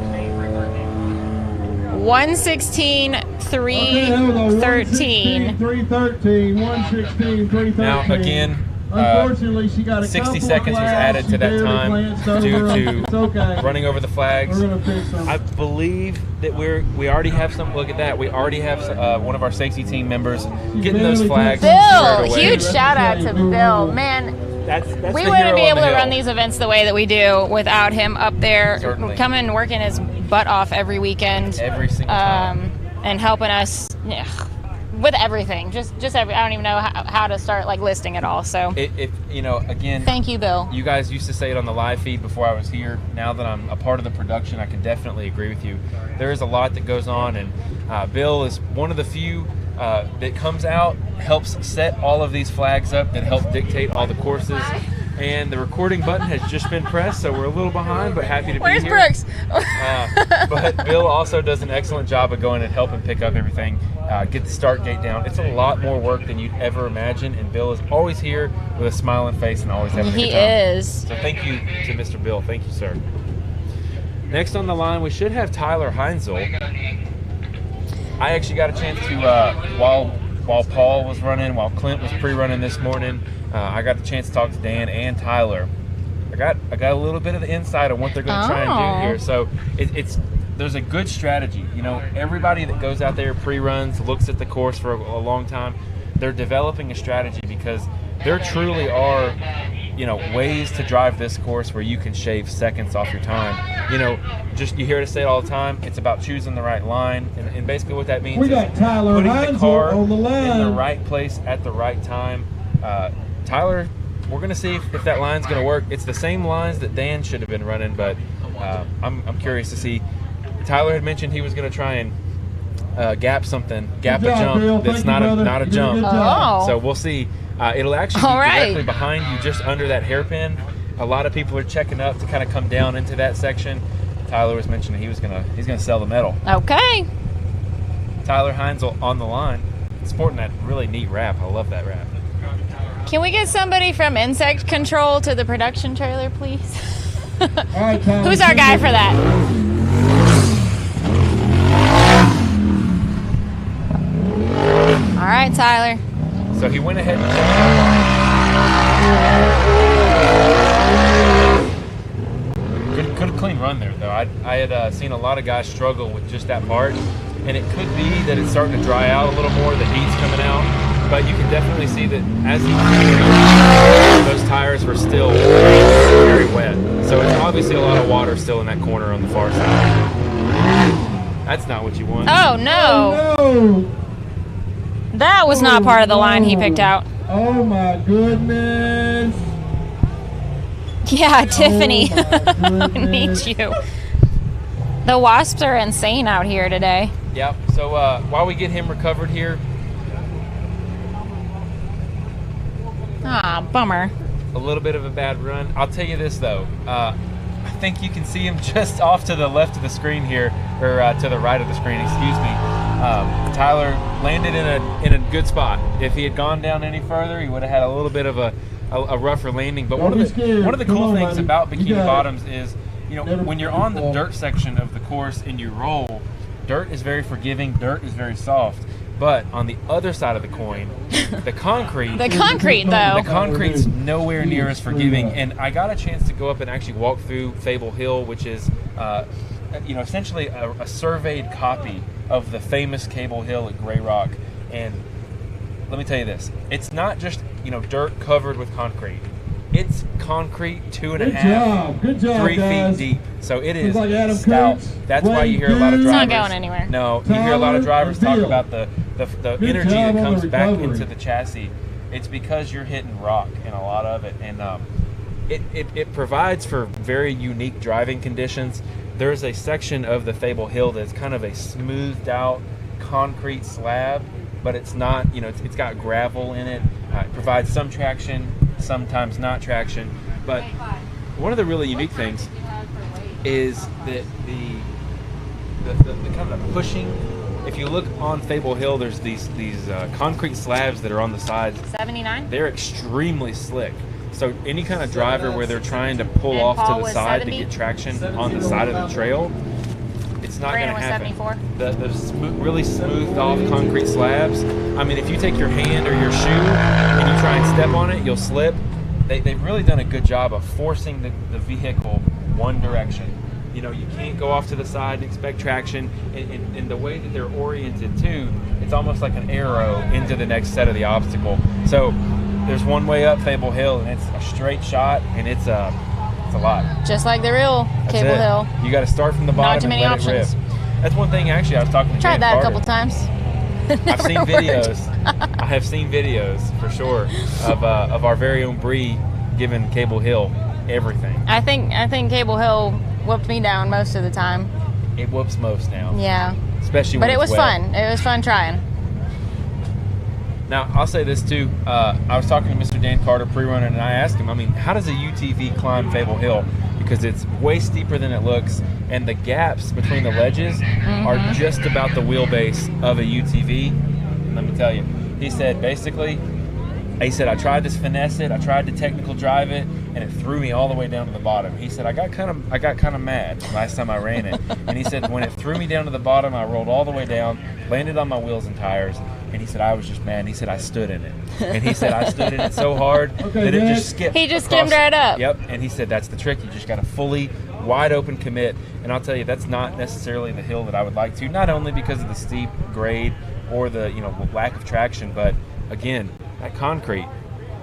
1:16.313. 1:16.313. Now again, unfortunately, she got a 60 seconds was added to that time due to running over the flags. We're gonna fix them. I believe that we already have some. Look at that. We already have one of our safety team members getting those flags. Bill, squared away. huge shout out to Bill. Man, That's we the wouldn't hero be on able the to hill. run these events the way that we do without him up there, Certainly. coming and working his butt off every weekend. Every single time. And helping us with everything. Just every. I don't even know how to start listing it all. So If again, thank you, Bill. you guys used to say it on the live feed before I was here. Now that I'm a part of the production, I can definitely agree with you. There is a lot that goes on, and Bill is one of the few that comes out, helps set all of these flags up, that help dictate all the courses. And the recording button has just been pressed, so we're a little behind, but happy to be Where's here. Brooks? But Bill also does an excellent job of going and helping pick up everything, get the start gate down. It's a lot more work than you'd ever imagine, and Bill is always here with a smiling face and always having a good time. He is. So thank you to Mr. Bill. Thank you, sir. Next on the line, we should have Tyler Heinzel. I actually got a chance to, while Paul was running, while Clint was pre-running this morning, I got the chance to talk to Dan and Tyler. I got a little bit of the insight on what they're going to try and do here. So there's a good strategy. Everybody that goes out there pre-runs, looks at the course for a long time, they're developing a strategy because there truly are, ways to drive this course where you can shave seconds off your time. You hear us say it all the time. It's about choosing the right line, and basically what that means We is got Tyler putting the Heinzel car on the in the line. right place at the right time. Tyler, we're going to see if that line's going to work. It's the same lines that Dan should have been running, but I'm curious to see. Tyler had mentioned he was going to try and gap a jump Bill. that's Thank you, not a brother. jump. You did a good job. Oh. So we'll see. It'll actually be All right. directly behind you, just under that hairpin. A lot of people are checking up to kind of come down into that section. Tyler was mentioning he's gonna sell the medal. Okay. Tyler Heinzel on the line, sporting that really neat wrap. I love that wrap. Can we get somebody from insect control to the production trailer, please? All right, Tyler. Who's our guy for that? All right, Tyler. So he went ahead and good clean run there, though. I had seen a lot of guys struggle with just that part, and it could be that it's starting to dry out a little more, the heat's coming out, but you can definitely see that as he those tires were still very wet. So it's obviously a lot of water still in that corner on the far side. That's not what you want. Oh, no. Oh, no. That was not part of the line he picked out. Oh my goodness. Yeah, Tiffany. my I need goodness. you. The wasps are insane out here today. Yep. So while we get him recovered here, Ah, bummer. a little bit of a bad run. I'll tell you this though. I think you can see him just off to the left of the screen here, or to the right of the screen. Excuse me. Tyler landed in a good spot. If he had gone down any further, he would have had a little bit of a rougher landing. But one of the cool things about Bikini Bottoms is, you know, when you're on the dirt section of the course and you roll, dirt is very forgiving, dirt is very soft. But on the other side of the coin, the concrete, The concrete, though. the concrete's nowhere near as forgiving. And I got a chance to go up and actually walk through Fable Hill, which is, you know, essentially a surveyed copy of the famous Cable Hill at Grey Rock. And let me tell you this, it's not just, you know, dirt covered with concrete. It's concrete 2.5, Good job, 3 guys. feet deep. So it is Looks like Adam stout. Kurtz, That's why you hear a Wayne lot of Hughes. drivers. It's not going anywhere. No, you hear a lot of drivers talk Tyler, about the Good energy job that on comes the back recovery. into the chassis. It's because you're hitting rock and a lot of it, and it provides for very unique driving conditions. There's a section of the Fable Hill that's kind of a smoothed out concrete slab, but it's not, you know, it's got gravel in it. It provides some traction, sometimes not traction. But one of the really unique things is that the kind of pushing. If you look on Fable Hill, there's these concrete slabs that are on the sides. 79? They're extremely slick. So any kind of driver where they're trying to pull And off Paul to the was side 70? to get traction on the side of the trail, it's not going to Brandon was happen. 74. The really smoothed off concrete slabs. I mean, if you take your hand or your shoe and you try and step on it, you'll slip. They've really done a good job of forcing the vehicle one direction. You know, you can't go off to the side and expect traction. And the way that they're oriented too, it's almost like an arrow into the next set of the obstacle. So there's one way up Fable Hill, and it's a straight shot, and it's a lot. Just like the real That's Cable it. Hill. You got to start from the Not bottom too and many let options. it rip. That's one thing. Actually, I was talking to Tried Dan that a Carter. couple times. I've seen videos. I have seen videos for sure of our very own Bree giving Cable Hill everything. I think Cable Hill whooped me down most of the time. It whoops most now, Yeah. especially when But it it's was wet. fun. It was fun trying. Now, I'll say this too. I was talking to Mr. Dan Carter pre-running, and I asked him, I mean, how does a UTV climb Fable Hill? Because it's way steeper than it looks, and the gaps between the ledges are just about the wheelbase of a UTV. And let me tell you, he said basically, I tried to finesse it, I tried to technical drive it, and it threw me all the way down to the bottom. He said I got kind of mad last time I ran it, and he said when it threw me down to the bottom, I rolled all the way down, landed on my wheels and tires, and he said I was just mad. He said I stood in it, and he said I stood in it so hard that it just skipped. He just across- skimmed right up. Yep, and he said that's the trick. You just got to fully wide open commit, and I'll tell you that's not necessarily the hill that I would like to. Not only because of the steep grade or the lack of traction, but again, that concrete,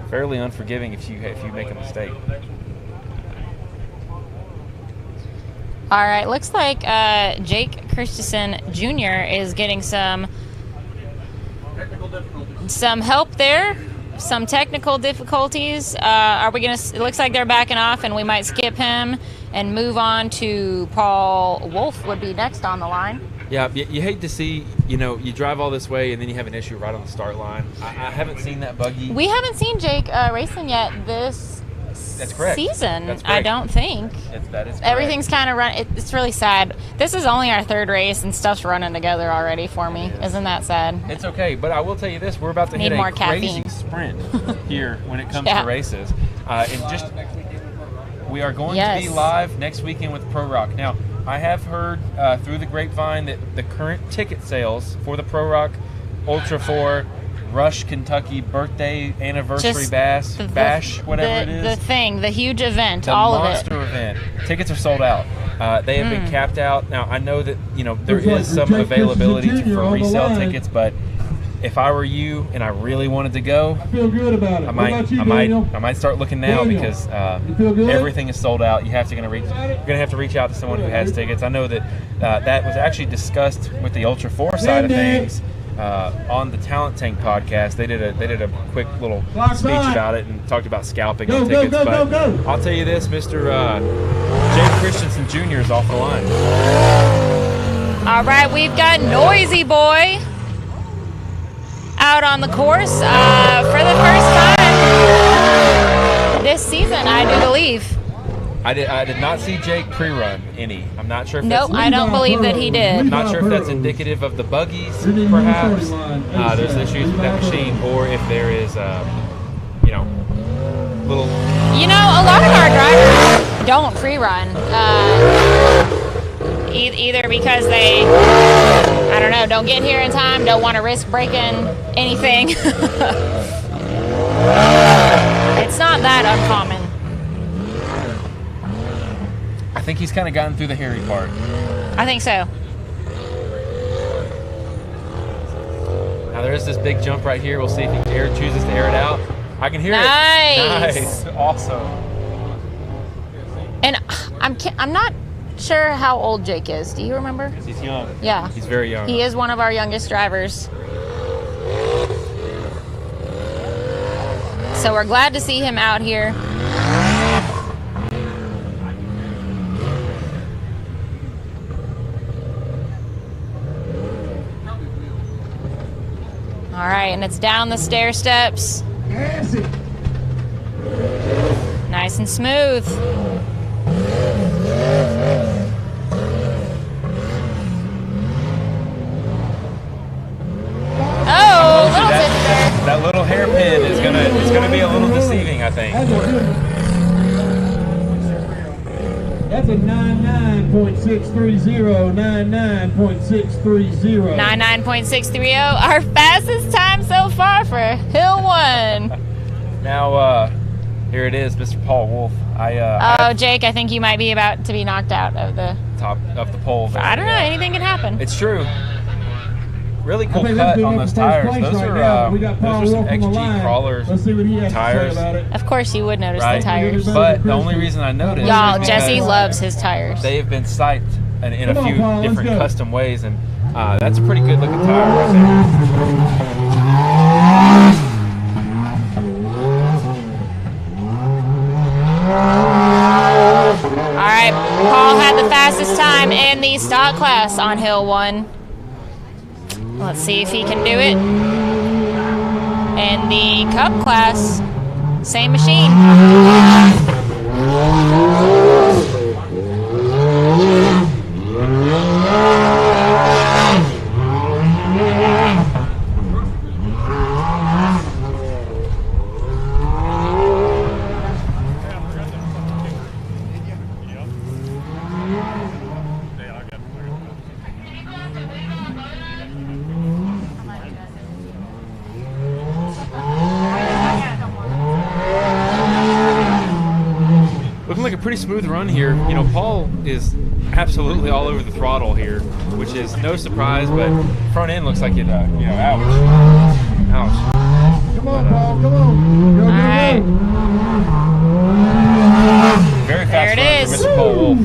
fairly unforgiving if you make a mistake. All right. Looks like Jake Christensen Jr. is getting some help there. Some technical difficulties. Are we gonna? It looks like they're backing off, and we might skip him and move on to Paul Wolf. Would be next on the line. Yeah, you hate to see, you drive all this way and then you have an issue right on the start line. I haven't seen that buggy. We haven't seen Jake racing yet this That's correct. season. That's I correct. don't think. That is correct. Everything's kind of run. It's really sad. This is only our third race, and stuff's running together already for me. Isn't that sad? It's okay, but I will tell you this: we're about to Need hit more a crazy caffeine. sprint here when it comes Yeah. to races. We are going to Yes. be live next weekend with Pro Rock. Now, I have heard through the grapevine that the current ticket sales for the Pro Rock Ultra 4 Rush, Kentucky birthday anniversary Just bash, whatever it is. The huge event, The all of it. monster event. Tickets are sold out. They have been capped out. Now I know that there is some availability for resale tickets, but if I were you and I really wanted to go, I feel good about it. I might start looking now because everything is sold out. You're gonna have to reach out to someone who has tickets. I know that that was actually discussed with the Ultra 4 side of things on the Talent Tank podcast. They did a quick little speech about it and talked about scalping on tickets. But I'll tell you this, Mr. Jake Christensen Jr. is off the line. All right, we've got Noisy Boy out on the course for the first time this season, I do believe. I did not see Jake pre-run any. I'm not sure if Nope, that's... I don't believe that he did. I'm not sure if that's indicative of the buggies, perhaps. There's issues with that machine, or if there is, little... A lot of our drivers don't pre-run. Either because they, I don't know, don't get here in time, don't want to risk breaking anything. It's not that uncommon. I think he's kind of gotten through the hairy part. I think so. Now there is this big jump right here. We'll see if he chooses to air it out. I can hear it. Nice. Awesome. And I'm not sure how old Jake is. Do you remember? He's young. Yeah. He's very young. He is one of our youngest drivers. So we're glad to see him out here. All right, and it's down the stair steps. Nice and smooth. That little hairpin is gonna be a little deceiving, I think. That's a 99.630, 99.630. 99.630, our fastest time so far for Hill 1. Now, here it is, Mr. Paul Wolf. Jake, I think you might be about to be knocked out of the top of the pole. I don't know, anything can happen. It's true. Really cool cut on those tires. Those are some XG Crawler tires. Of course you would notice the tires. But the only reason I noticed Y'all, Jesse loves his tires. They have been siped in a few different custom ways, and that's a pretty good looking tire right there. Alright, Paul had the fastest time in the stock class on Hill 1. Let's see if he can do it. And the Cup class, same machine. Looking like a pretty smooth run here. Paul is absolutely all over the throttle here, which is no surprise, but front end looks like it, ouch. Ouch. Come on, Paul, come on. Go, all right. Very fast there it run is. for Mr. Paul Wolf.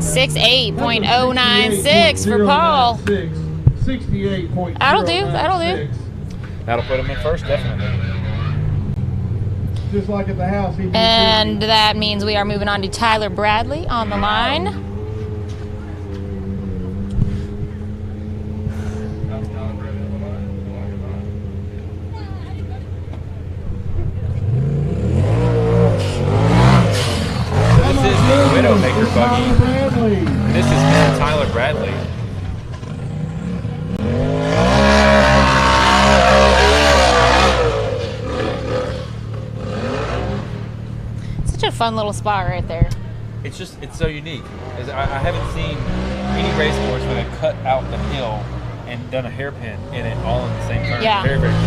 68.096 for Paul. 68.096. That'll do. That'll put him in first, definitely. Just like at the house. And that means we are moving on to Tyler Bradley on the line. This is the Widowmaker buggy. This is Mr. Tyler Bradley. Such a fun little spot right there. It's so unique. I haven't seen any race course where they cut out the hill and done a hairpin in it all in the same turn. Yeah. Very, very cool.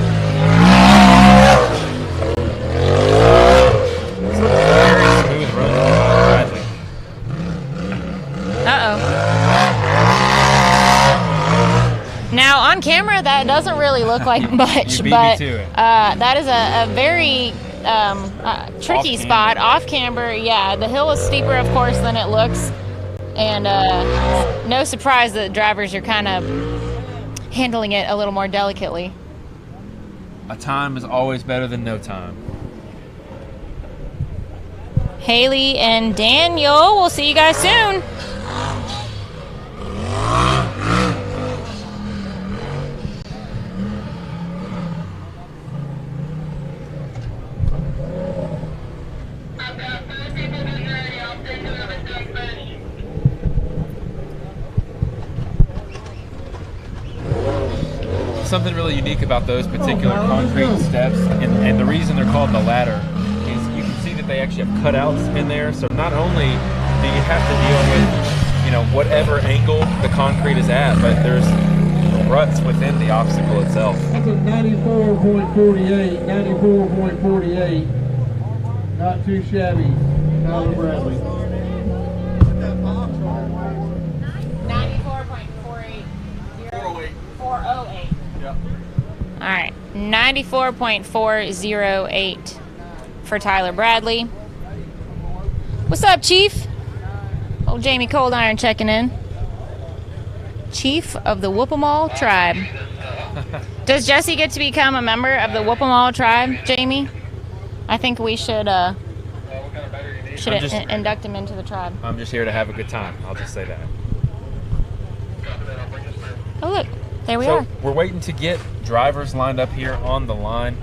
Very smooth run. Bradley. Now on camera that doesn't really look like much, You beat me but to it. that is a very tricky Off spot. Off camber, yeah. The hill is steeper, of course, than it looks. And no surprise that drivers are kind of handling it a little more delicately. A time is always better than no time. Haley and Daniel, we'll see you guys soon. Something really unique about those particular concrete steps, and the reason they're called the ladder is you can see that they actually have cutouts in there. So not only do you have to deal with, whatever angle the concrete is at, but there's ruts within the obstacle itself. That's a 94.48, 94.48. Not too shabby. Tyler Bradley. 94.48. 408. All right, 94.408 for Tyler Bradley. What's up, Chief? Old Jamie Cold Iron checking in. Chief of the Whoop-em-all tribe. Does Jesse get to become a member of the Whoop-em-all tribe, Jamie? I think we should induct him into the tribe. I'm just here to have a good time. I'll just say that. Oh, look. There we are. We're waiting to get drivers lined up here on the line.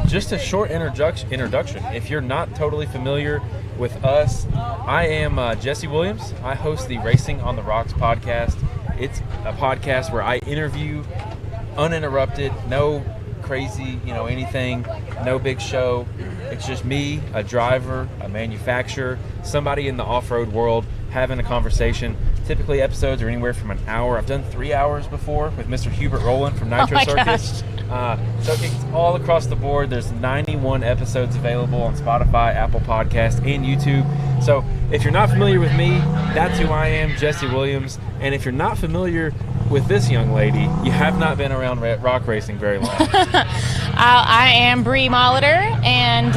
Just a short introduction. If you're not totally familiar with us, I am Jesse Williams. I host the Racing on the Rocks podcast. It's a podcast where I interview uninterrupted, no crazy, anything, no big show. It's just me, a driver, a manufacturer, somebody in the off-road world having a conversation. Typically episodes are anywhere from an hour. I've done 3 hours before with Mr. Hubert Rowland from Nitro Circus. So it's all across the board. There's 91 episodes available on Spotify, Apple Podcasts, and YouTube. So if you're not familiar with me, that's who I am, Jesse Williams. And if you're not familiar with this young lady, you have not been around rock racing very long. I am Bree Molitor, and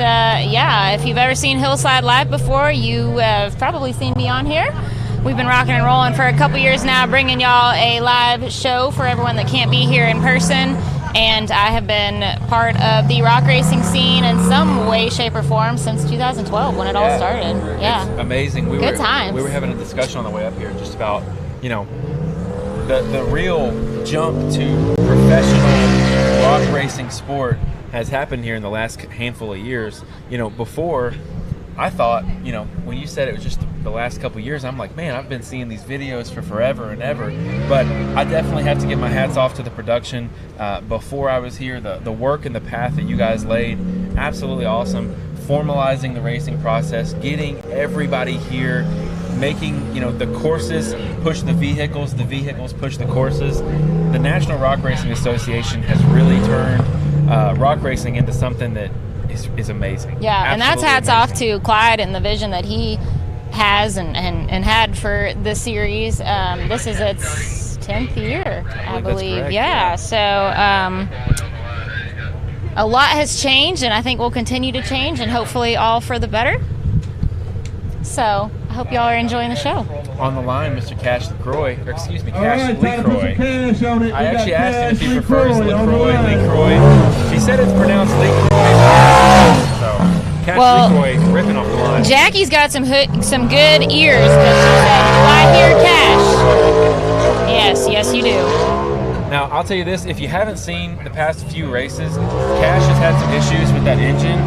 if you've ever seen Hillside Live before, you have probably seen me on here. We've been rocking and rolling for a couple years now, bringing y'all a live show for everyone that can't be here in person. And I have been part of the rock racing scene in some way, shape, or form since 2012 when it all started. Yeah, it's amazing. Good times. We were having a discussion on the way up here just about, the real jump to professional rock racing sport has happened here in the last handful of years. Before, I thought, when you said it was just the last couple of years, I'm like, man, I've been seeing these videos for forever and ever. But I definitely have to give my hats off to the production. Before I was here, the work and the path that you guys laid, absolutely awesome. Formalizing the racing process, getting everybody here, making the courses push the vehicles push the courses. The National Rock Racing Association has really turned rock racing into something that is amazing. Yeah, absolutely. And that's hats off to Clyde and the vision that he has and had for the series. This is its 10th year, I believe. Correct, yeah, so a lot has changed, and I think will continue to change, and hopefully all for the better. So I hope y'all are enjoying the show. On the line, Mr. Cash LaCroix, or excuse me, Cash LaCroix. LaCroix. I actually asked him if he prefers LaCroix. He said it's pronounced LaCroix. So Cash LaCroix ripping off the line. Jackie's got some good ears because she said, "Do I hear Cash?" Yes, you do. Now, I'll tell you this, if you haven't seen the past few races, Cash has had some issues with that engine.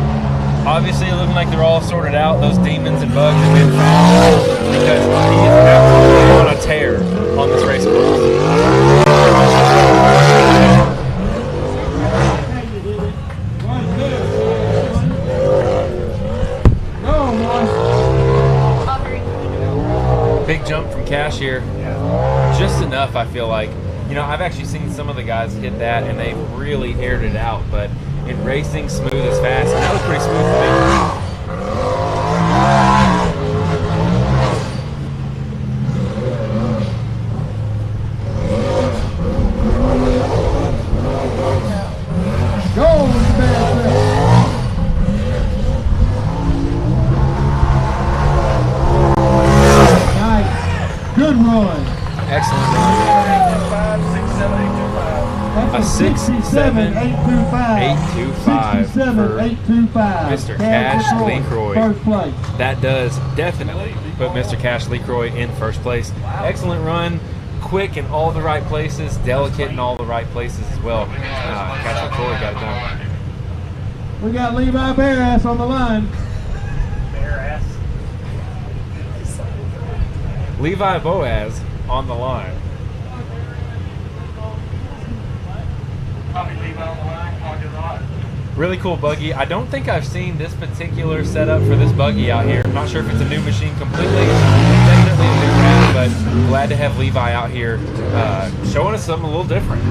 Obviously, looking like they're all sorted out. Those demons and bugs have been found because he is absolutely on a tear on this race course. Big jump from Cash here. Just enough, I feel like. I've actually seen some of the guys hit that and they really aired it out, but in racing, smooth as fast. And that was pretty smooth for me. Good run. Excellent run. A 67,825 for Mr. Cash LeCroy. First place. That does definitely put Mr. Cash LeCroy in first place. Excellent run, quick in all the right places, delicate in all the right places as well. Cash LeCroy got it done. We got Levi Bearass on the line. Levi Boaz on the line. Really cool buggy. I don't think I've seen this particular setup for this buggy out here. I'm not sure if it's a new machine completely. Definitely a new round, but glad to have Levi out here showing us something a little different.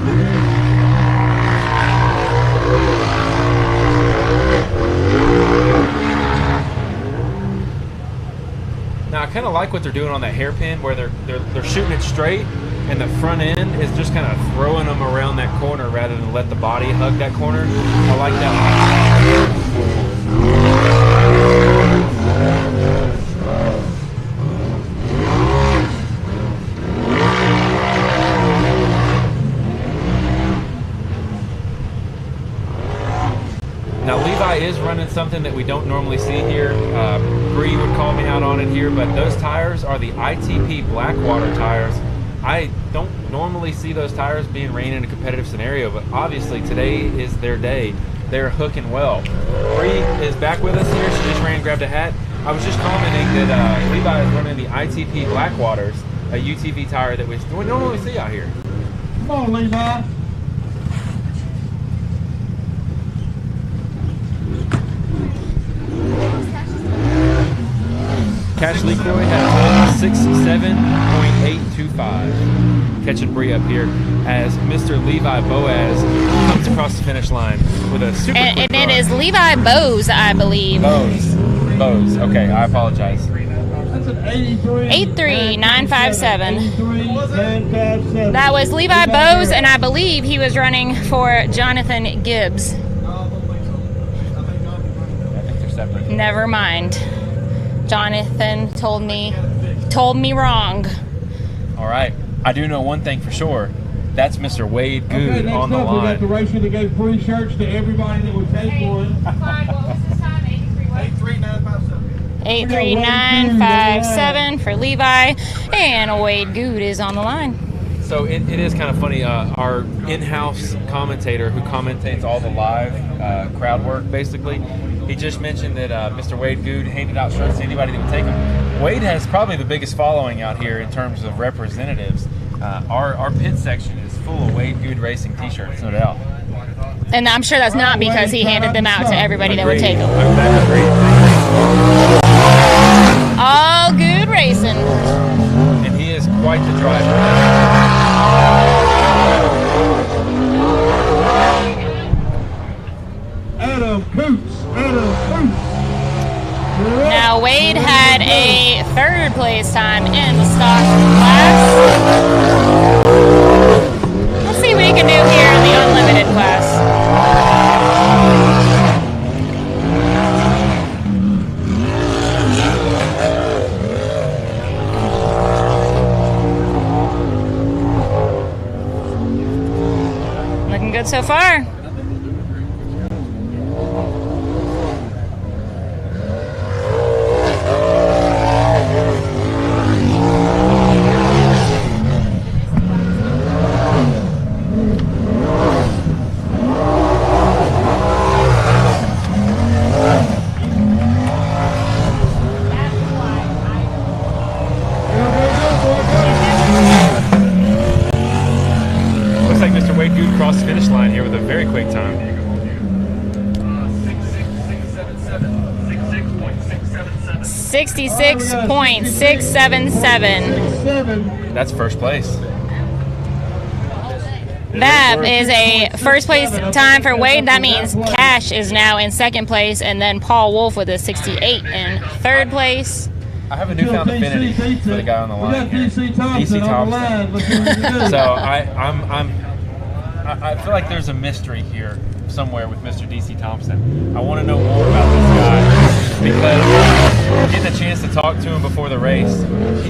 Now I kind of like what they're doing on that hairpin, where they're shooting it straight, and the front end is just kind of throwing them around that corner rather than let the body hug that corner. I like that. Now Levi is running something that we don't normally see here. Bree would call me out on it here, but those tires are the ITP Blackwater tires. I don't normally see those tires being ran in a competitive scenario, but obviously today is their day. They're hooking well. Bree is back with us here. She just ran and grabbed a hat. I was just commenting that Levi is running the ITP Blackwaters, a UTV tire that we don't normally see out here. Come on, Levi. Cash LeCroy has a 67.825. Catching Bree up here as Mr. Levi Boaz comes across the finish line with a super quick And run. it is Levi Bose, I believe. Bose. Okay, I apologize. That's an 83957. 83957. That was Levi Bose, and I believe he was running for Jonathan Gibbs. I think they're separate. Never mind. Jonathan told me wrong. All right. I do know one thing for sure. That's Mr. Wade Good Okay, next on the up, we got the line. racer that gave free shirts to everybody that would take one. 83957 for Levi, and Wade Good is on the line. So it is kind of funny. Our in-house commentator who commentates all the live crowd work, basically, he just mentioned that Mr. Wade Good handed out shirts to anybody that would take them. Wade has probably the biggest following out here in terms of representatives. Our pit section is full of Wade Good Racing t-shirts, no doubt. And I'm sure that's not because he handed them out to everybody that would take them. Agreed. All good racing. And he is quite the driver. Adam Coots. Now Wade had a third place time in the stock class. Let's see what he can do here in the unlimited class. Looking good so far. Looks like Mr. Wade Good crossed the finish line here with a very quick time. 66.677. That's first place. That is a first place time for Wade. That means Cash is now in second place, and then Paul Wolf with a 68 in third place. I have a newfound affinity for the guy on the line here, DC Thompson. So I feel like there's a mystery here somewhere with Mr. DC Thompson. I want to know more about this guy because getting a chance to talk to him before the race,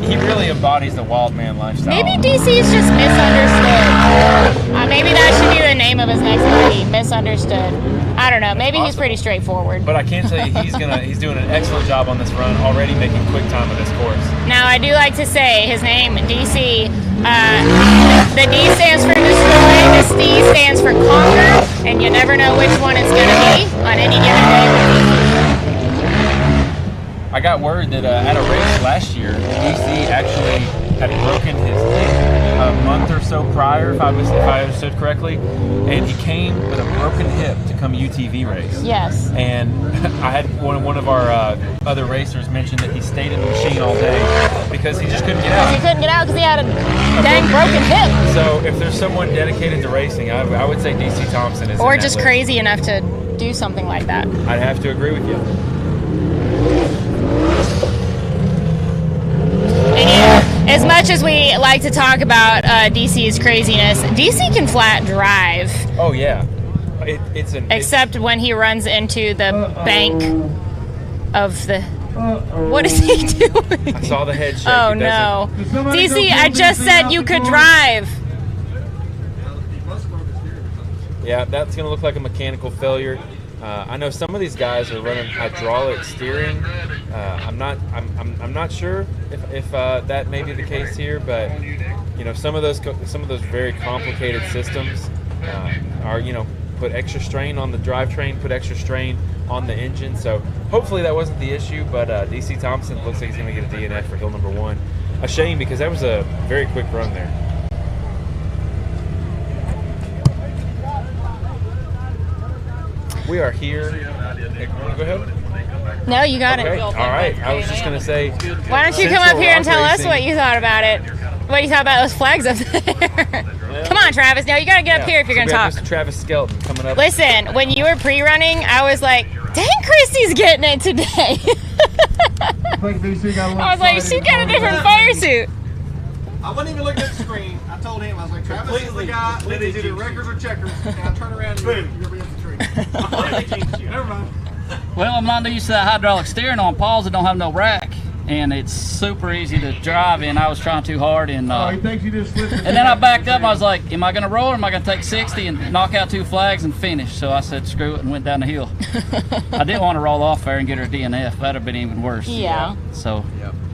he really embodies the wild man lifestyle. Maybe DC's just misunderstood. Maybe that should be the name of his next movie, Misunderstood. I don't know. Maybe he's pretty straightforward. But I can tell you he's doing an excellent job on this run, already making quick time of this course. Now, I do like to say his name, DC. The D stands for destroy, the C stands for conquer, and you never know which one it's going to be on any given day. I got word that at a race last year, DC actually had broken his hip a month or so prior, if I understood correctly, and he came with a broken hip to come UTV race. Yes. And I had one of our other racers mention that he stayed in the machine all day because he just couldn't get out. He couldn't get out because he had a dang broken hip. So if there's someone dedicated to racing, I would say DC Thompson is. Or in that just list. crazy enough to do something like that. I'd have to agree with you. And as much as we like to talk about DC's craziness, DC can flat drive. Oh yeah, except when he runs into the bank of the. What is he doing? I saw the head shake. Oh no, DC! I just said you could drive. Yeah, that's gonna look like a mechanical failure. I know some of these guys are running hydraulic steering. I'm not sure if that may be the case here, but you know some of those very complicated systems are put extra strain on the drivetrain, put extra strain on the engine. So hopefully that wasn't the issue. But DC Thompson looks like he's going to get a DNF for hill number 1. A shame because that was a very quick run there. We are here. Hey, want to go ahead? No, you got Okay. it. All right. I was just going to say. Why don't you come up here and tell us what you thought about it? What you thought about those flags up there? Come on, Travis. Now you got to get up here if you're going to talk. Mr. Travis Skelton coming up. Listen, when you were pre-running, I was like, dang, Christy's getting it today. I was like, she got a different fire suit. I wasn't even looking at the screen. I told him, I was like, Travis is the guy. It's either records or checkers. Now turn around and you're going to be at the tree. Never mind. Well, I'm not used to that hydraulic steering on Paul's that don't have no rack, and it's super easy to drive in. I was trying too hard, and he thinks you just slipped. and then I backed up. I was like, am I going to roll or am I going to take 60 and knock out 2 flags and finish? So I said, screw it, and went down the hill. I didn't want to roll off there and get her DNF. That would have been even worse. Yeah. So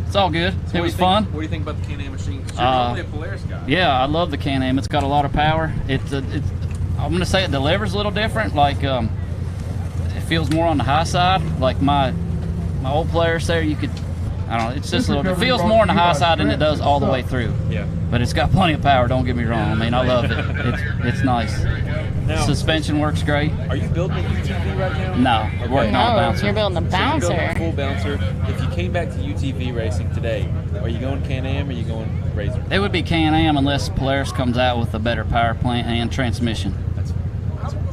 it's all good. So it was fun. What do you think about the Can-Am machine? 'Cause you're normally a Polaris guy. Yeah, I love the Can-Am. It's got a lot of power. I'm going to say it delivers a little different. Like, it feels more on the high side. Like my old Polaris there, you could, I don't know, it's just a little, it feels more on the high side than it does all the way through. Yeah. But it's got plenty of power, don't get me wrong. I mean, I love it. It's nice. Now, suspension works great. Are you building a UTV right now? No, we're working on a bouncer. You're building a bouncer. So you're building a full bouncer. If you came back to UTV racing today, are you going Can-Am or are you going Razor? It would be Can-Am unless Polaris comes out with a better power plant and transmission.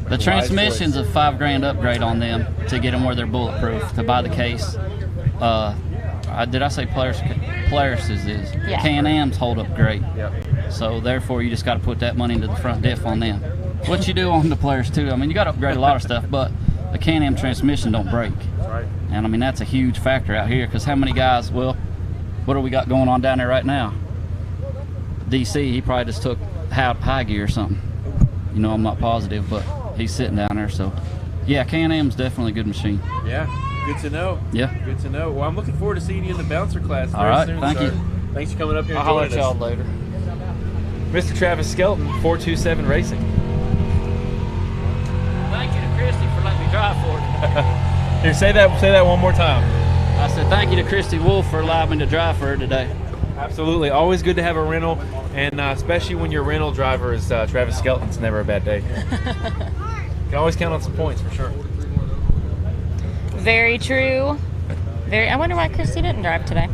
The transmission's a $5,000 upgrade on them to get them where they're bulletproof, to buy the case. Did I say Polaris? Polaris's is. Yeah. Can-Am's hold up great. Yep. So therefore, you just got to put that money into the front diff on them. What you do on the Polaris too. I mean, you got to upgrade a lot of stuff, but the Can-Am transmission don't break. Right. And I mean, that's a huge factor out here because how many guys? Well, what do we got going on down there right now? DC, he probably just took high gear or something. You know, I'm not positive, but he's sitting down there. So, yeah, Can-Am's definitely a good machine. Yeah, good to know. Yeah. Good to know. Well, I'm looking forward to seeing you in the bouncer class. All right, soon, thank you. Thanks for coming up here and I'll holler joining at us. y'all later. Mr. Travis Skelton, 427 Racing. Thank you to Christy for letting me drive for it. Here, say that one more time. I said thank you to Christy Wolf for allowing me to drive for her today. Absolutely. Always good to have a rental, and especially when your rental driver is Travis Skelton. It's never a bad day. Can always count on some points for sure. Very true. I wonder why Christy didn't drive today.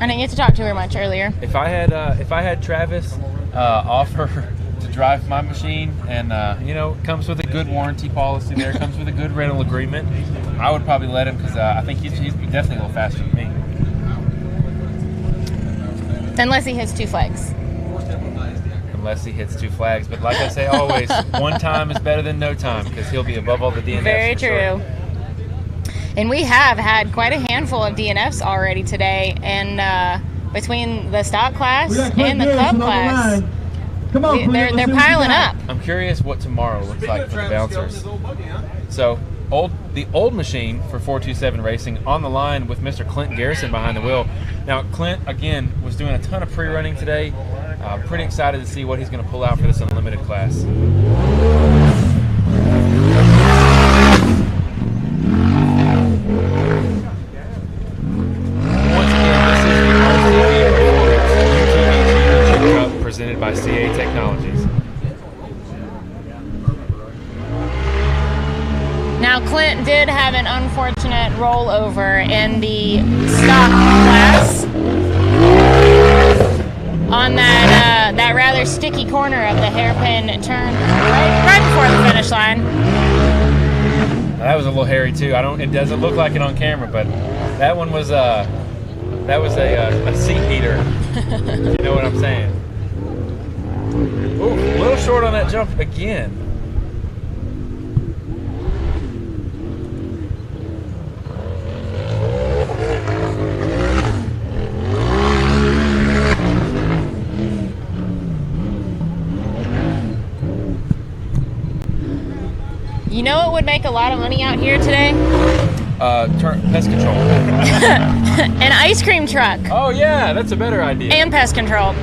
I didn't get to talk to her much earlier. If I had Travis offer to drive my machine, and you know, it comes with a good warranty policy there, comes with a good rental agreement, I would probably let him, because I think he's definitely a little faster than me. Unless he hits 2 flags. Unless he hits 2 flags. But like I say always, one time is better than no time, because he'll be above all the DNFs. Very true. Sure. And we have had quite a handful of DNFs already today, and between the stock class and the club class, Come on, they're piling up. I'm curious what tomorrow looks like for the bouncers. So, the old machine for 427 Racing on the line with Mr. Clint Garrison behind the wheel. Now, Clint, again, was doing a ton of pre-running today. Pretty excited to see what he's going to pull out for this unlimited class. Once again, this is the RCV UTV Cup presented by CA Technologies. Now, Clint did have an unfortunate rollover in the stock class on that rather sticky corner of the hairpin turn right before the finish line. That was a little hairy too. It doesn't look like it on camera, but that one was a seat heater. If you know what I'm saying. Ooh, a little short on that jump again. You know what would make a lot of money out here today? Pest control. An ice cream truck. Oh yeah, that's a better idea. And pest control.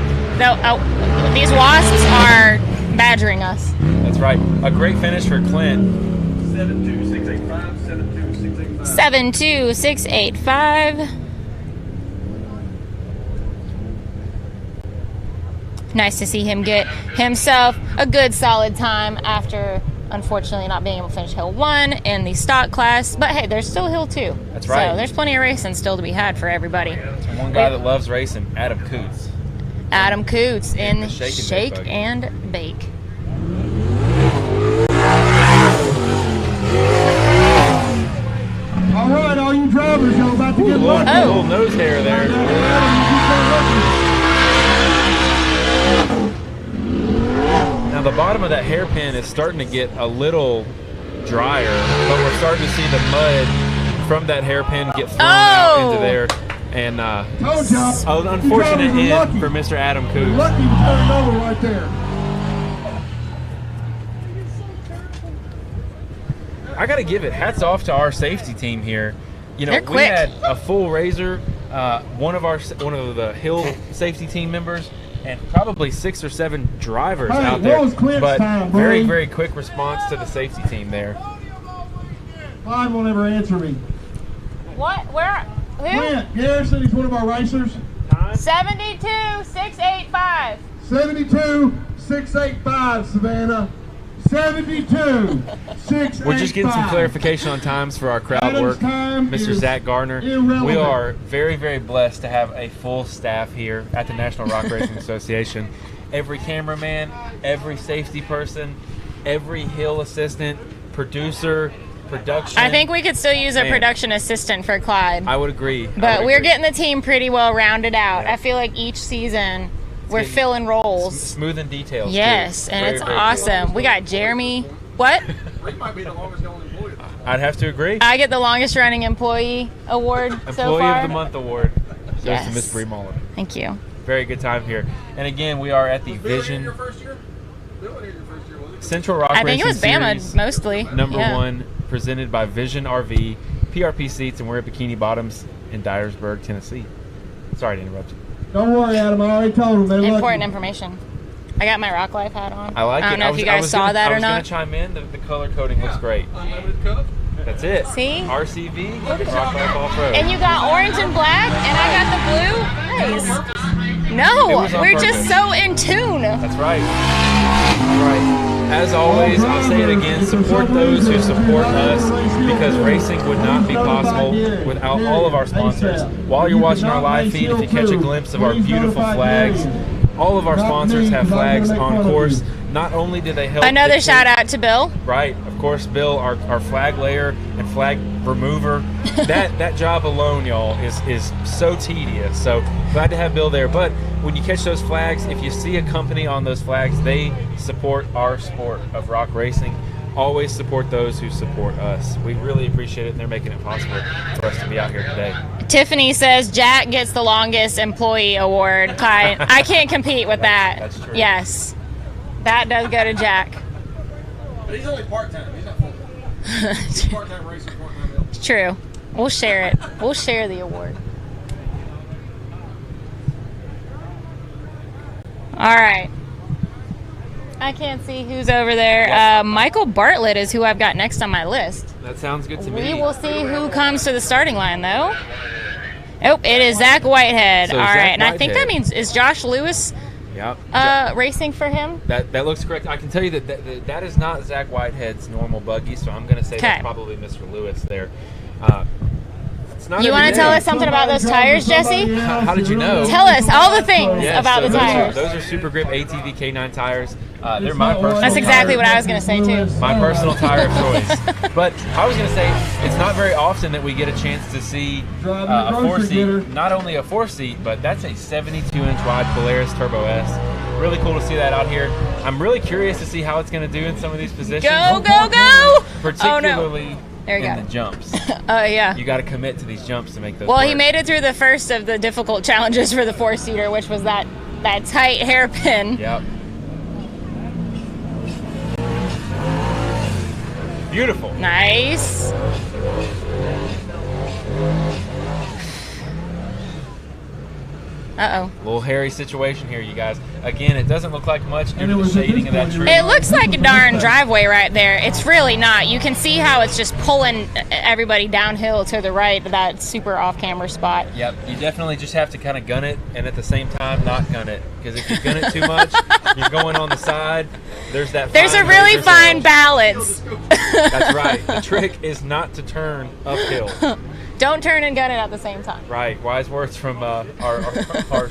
These wasps are badgering us. That's right. A great finish for Clint. 72685, 72685. 72685. Nice to see him get himself a good solid time after unfortunately not being able to finish Hill 1 in the stock class. But hey, there's still Hill 2. That's right. So there's plenty of racing still to be had for everybody. And one guy that loves racing, Adam Coots. Adam Coots in the Shake and Bake. All right, all you drivers, y'all about to get lucky. A little nose hair there. Now the bottom of that hairpin is starting to get a little drier, but we're starting to see the mud from that hairpin get thrown out into there. And an unfortunate end for Mr. Adam Coots. Lucky to turn it over right there. I got to give it hats off to our safety team here. You know, They're we quick. had a full razor, one of the Hill safety team members, and probably 6 or 7 drivers out there. But very, very quick response to the safety team there. Clyde won't ever answer me. What? Where? Who? Clint Garrison, he's one of our racers. 72685. 72685, Savannah. 72685. We're just getting some clarification on times for our crowd work. Mr. Zach Gardner. We are very, very blessed to have a full staff here at the National Rock Racing Association. Every cameraman, every safety person, every hill assistant, producer, production. I think we could still use a production assistant for Clyde. I would agree. But we're getting the team pretty well rounded out. Yeah. I feel like each season we're filling roles. Smooth and detailed. Yes, and it's awesome. We got Jeremy. What? He might be the longest going employee. I'd have to agree. I get the longest running employee award so far. Employee of the Month award goes to Miss Yes. Bree Muller. Thank you. Very good time here. And again, we are at the Vision Your first year? Bill wasn't here your first year, was it? Central Rock I Racing think it was Bama Series mostly. number Yeah. 1, presented by VisoneRV PRP Seats, and we're at Bikini Bottoms in Dyersburg, Tennessee. Sorry to interrupt you. Don't worry, Adam. I already told him. They're Important lucky. information. I got my RockLife hat on. I like it. I don't know if you guys saw that or I was not. going to chime in. The color coding looks great. Unlimited cup. That's it. See? RCV, RockLife Off-Road. And you got orange and black, and I got the blue. Nice. It No, was on we're purpose. just so in tune. That's right. That's right. As always, I'll say it again, support those who support us, because racing would not be possible without all of our sponsors. While you're watching our live feed, if you catch a glimpse of our beautiful flags, all of our sponsors have flags on course. not only do they help Another dictate- shout out to Bill. Right, of course, Bill, our flag layer and flag remover. that job alone, y'all, is so tedious. So glad to have Bill there. But when you catch those flags, if you see a company on those flags, they support our sport of rock racing. Always support those who support us. We really appreciate it, and they're making it possible for us to be out here today. Tiffany says Jack gets the longest employee award. Clyde, I can't compete with that. That's true. Yes, that does go to Jack. But he's only part-time. He's not full-time. He's part-time racer, part-time builder. It's true. We'll share it. We'll share the award. All right. I can't see who's over there. Michael Bartlett is who I've got next on my list. That sounds good to me. We will see who comes to the starting line, though. Oh, it is Zach Whitehead. So All Zach right, and I think that Whitehead. means, is Josh Lewis Yep. racing for him? That looks correct. I can tell you that is not Zach Whitehead's normal buggy, so I'm going to say that's probably Mr. Lewis there. It's not You every want to day. tell us something about those tires, Jesse? How did you know? Tell us all the things Yes, about so the tires. Those are Super Grip ATV K9 tires. They're my personal That's exactly tire. what I was going to say, too. My personal tire of choice. But I was going to say, it's not very often that we get a chance to see a four-seat, not only a four-seat, but that's a 72-inch wide Polaris Turbo S. Really cool to see that out here. I'm really curious to see how it's going to do in some of these positions. Go, go, go! Particularly There you in go. the jumps. Yeah. You got to commit to these jumps to make those Well, work. he made it through the first of the difficult challenges for the four-seater, which was that tight hairpin. Yep. Beautiful. Nice. Uh-oh. Little hairy situation here, you guys. Again, it doesn't look like much due to the shading of that tree. It looks like a darn driveway right there. It's really not. You can see how it's just pulling everybody downhill to the right of that super off-camera spot. Yep, you definitely just have to kind of gun it and at the same time not gun it. Because if you gun it too much, you're going on the side. There's that. There's a fine really razor's fine edge. balance. That's right. The trick is not to turn uphill. Don't turn and gun it at the same time. Right. Wise words from our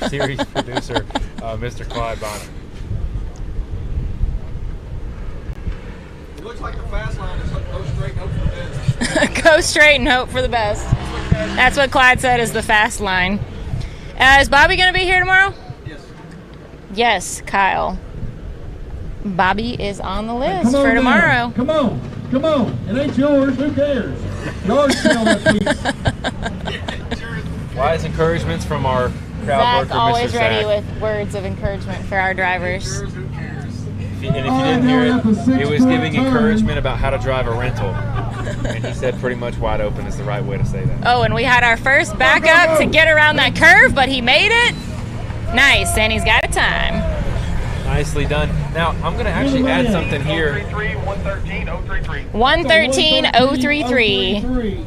series producer, Mr. Clyde Bonner. It looks like the fast line is go straight and hope for the best. Go straight and hope for the best. That's what Clyde said is the fast line. Is Bobby going to be here tomorrow? Yes. Yes, Kyle. Bobby is on the list Come on for now. tomorrow. Come on. It ain't yours. Who cares? Yours smell that piece. Wise encouragements from our crowd Zach's worker, always Mr. ready Zach. with words of encouragement for our drivers. Who cares? And if you didn't hear it, it was giving encouragement about how to drive a rental. And he said pretty much wide open is the right way to say that. Oh, and we had our first backup to get around that curve, but he made it. Nice, and he's got a time. Nicely done. Now, I'm going to actually add something here. 113.033. 113.033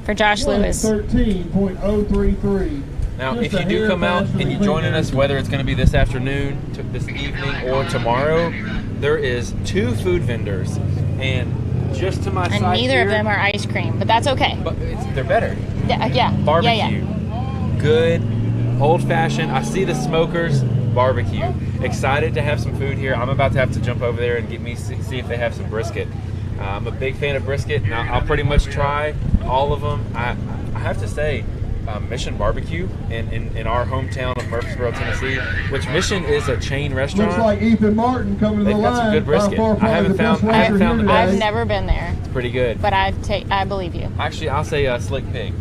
for Josh Lewis. 113.033. Now, if you do come out and you're joining us, whether it's going to be this afternoon, this evening, or tomorrow, there is 2 food vendors. And just to my And side neither here, of them are ice cream, but that's okay. but they're better. Yeah. Barbecue. Good, old-fashioned. I see the smokers. Barbecue. Excited to have some food here. I'm about to have to jump over there and see if they have some brisket. I'm a big fan of brisket. Now, I'll pretty much try all of them. I have to say, Mission Barbecue in our hometown of Murfreesboro, Tennessee, which Mission is a chain restaurant. Looks like Ethan Martin coming to the They've line. got some good brisket. By far, I probably haven't the best found racer the here best. today. I've never been there, It's pretty good. but I believe you. Actually, I'll say Slick Pig.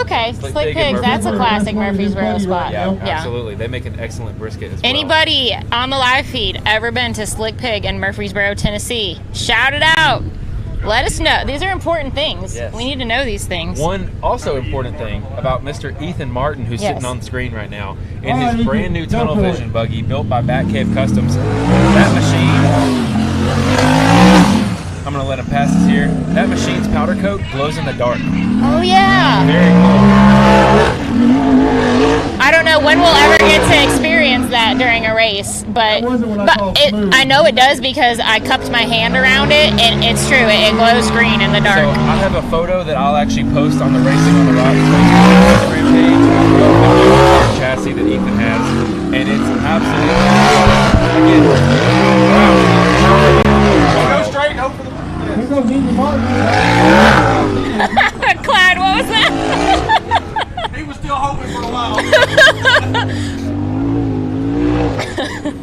Okay, Slick in Pigs, that's a Murfreesboro. classic Murfreesboro spot. Yeah, Yeah. absolutely. They make an excellent brisket as well. Anybody on the live feed ever been to Slick Pig in Murfreesboro, Tennessee? Shout it out. Let us know. These are important things. Yes. We need to know these things. One also important thing about Mr. Ethan Martin, who's Yes. sitting on the screen right now, in All right, his Ethan, brand new go tunnel for it. vision buggy built by Batcave Customs. That machine, I'm going to let him pass this here. That machine's powder coat glows in the dark. Oh yeah. Very cool. I don't know when we'll ever get to experience that during a race, but That wasn't what I call smooth. I know it does because I cupped my hand around it, and it's true. It glows green in the So dark. I have a photo that I'll actually post on the Racing on the Rock Instagram page of the new chassis that Ethan has, and it's absolutely Go straight and hope for the Here goes Ethan Martin. Clyde, what was that? He was still hoping for a while.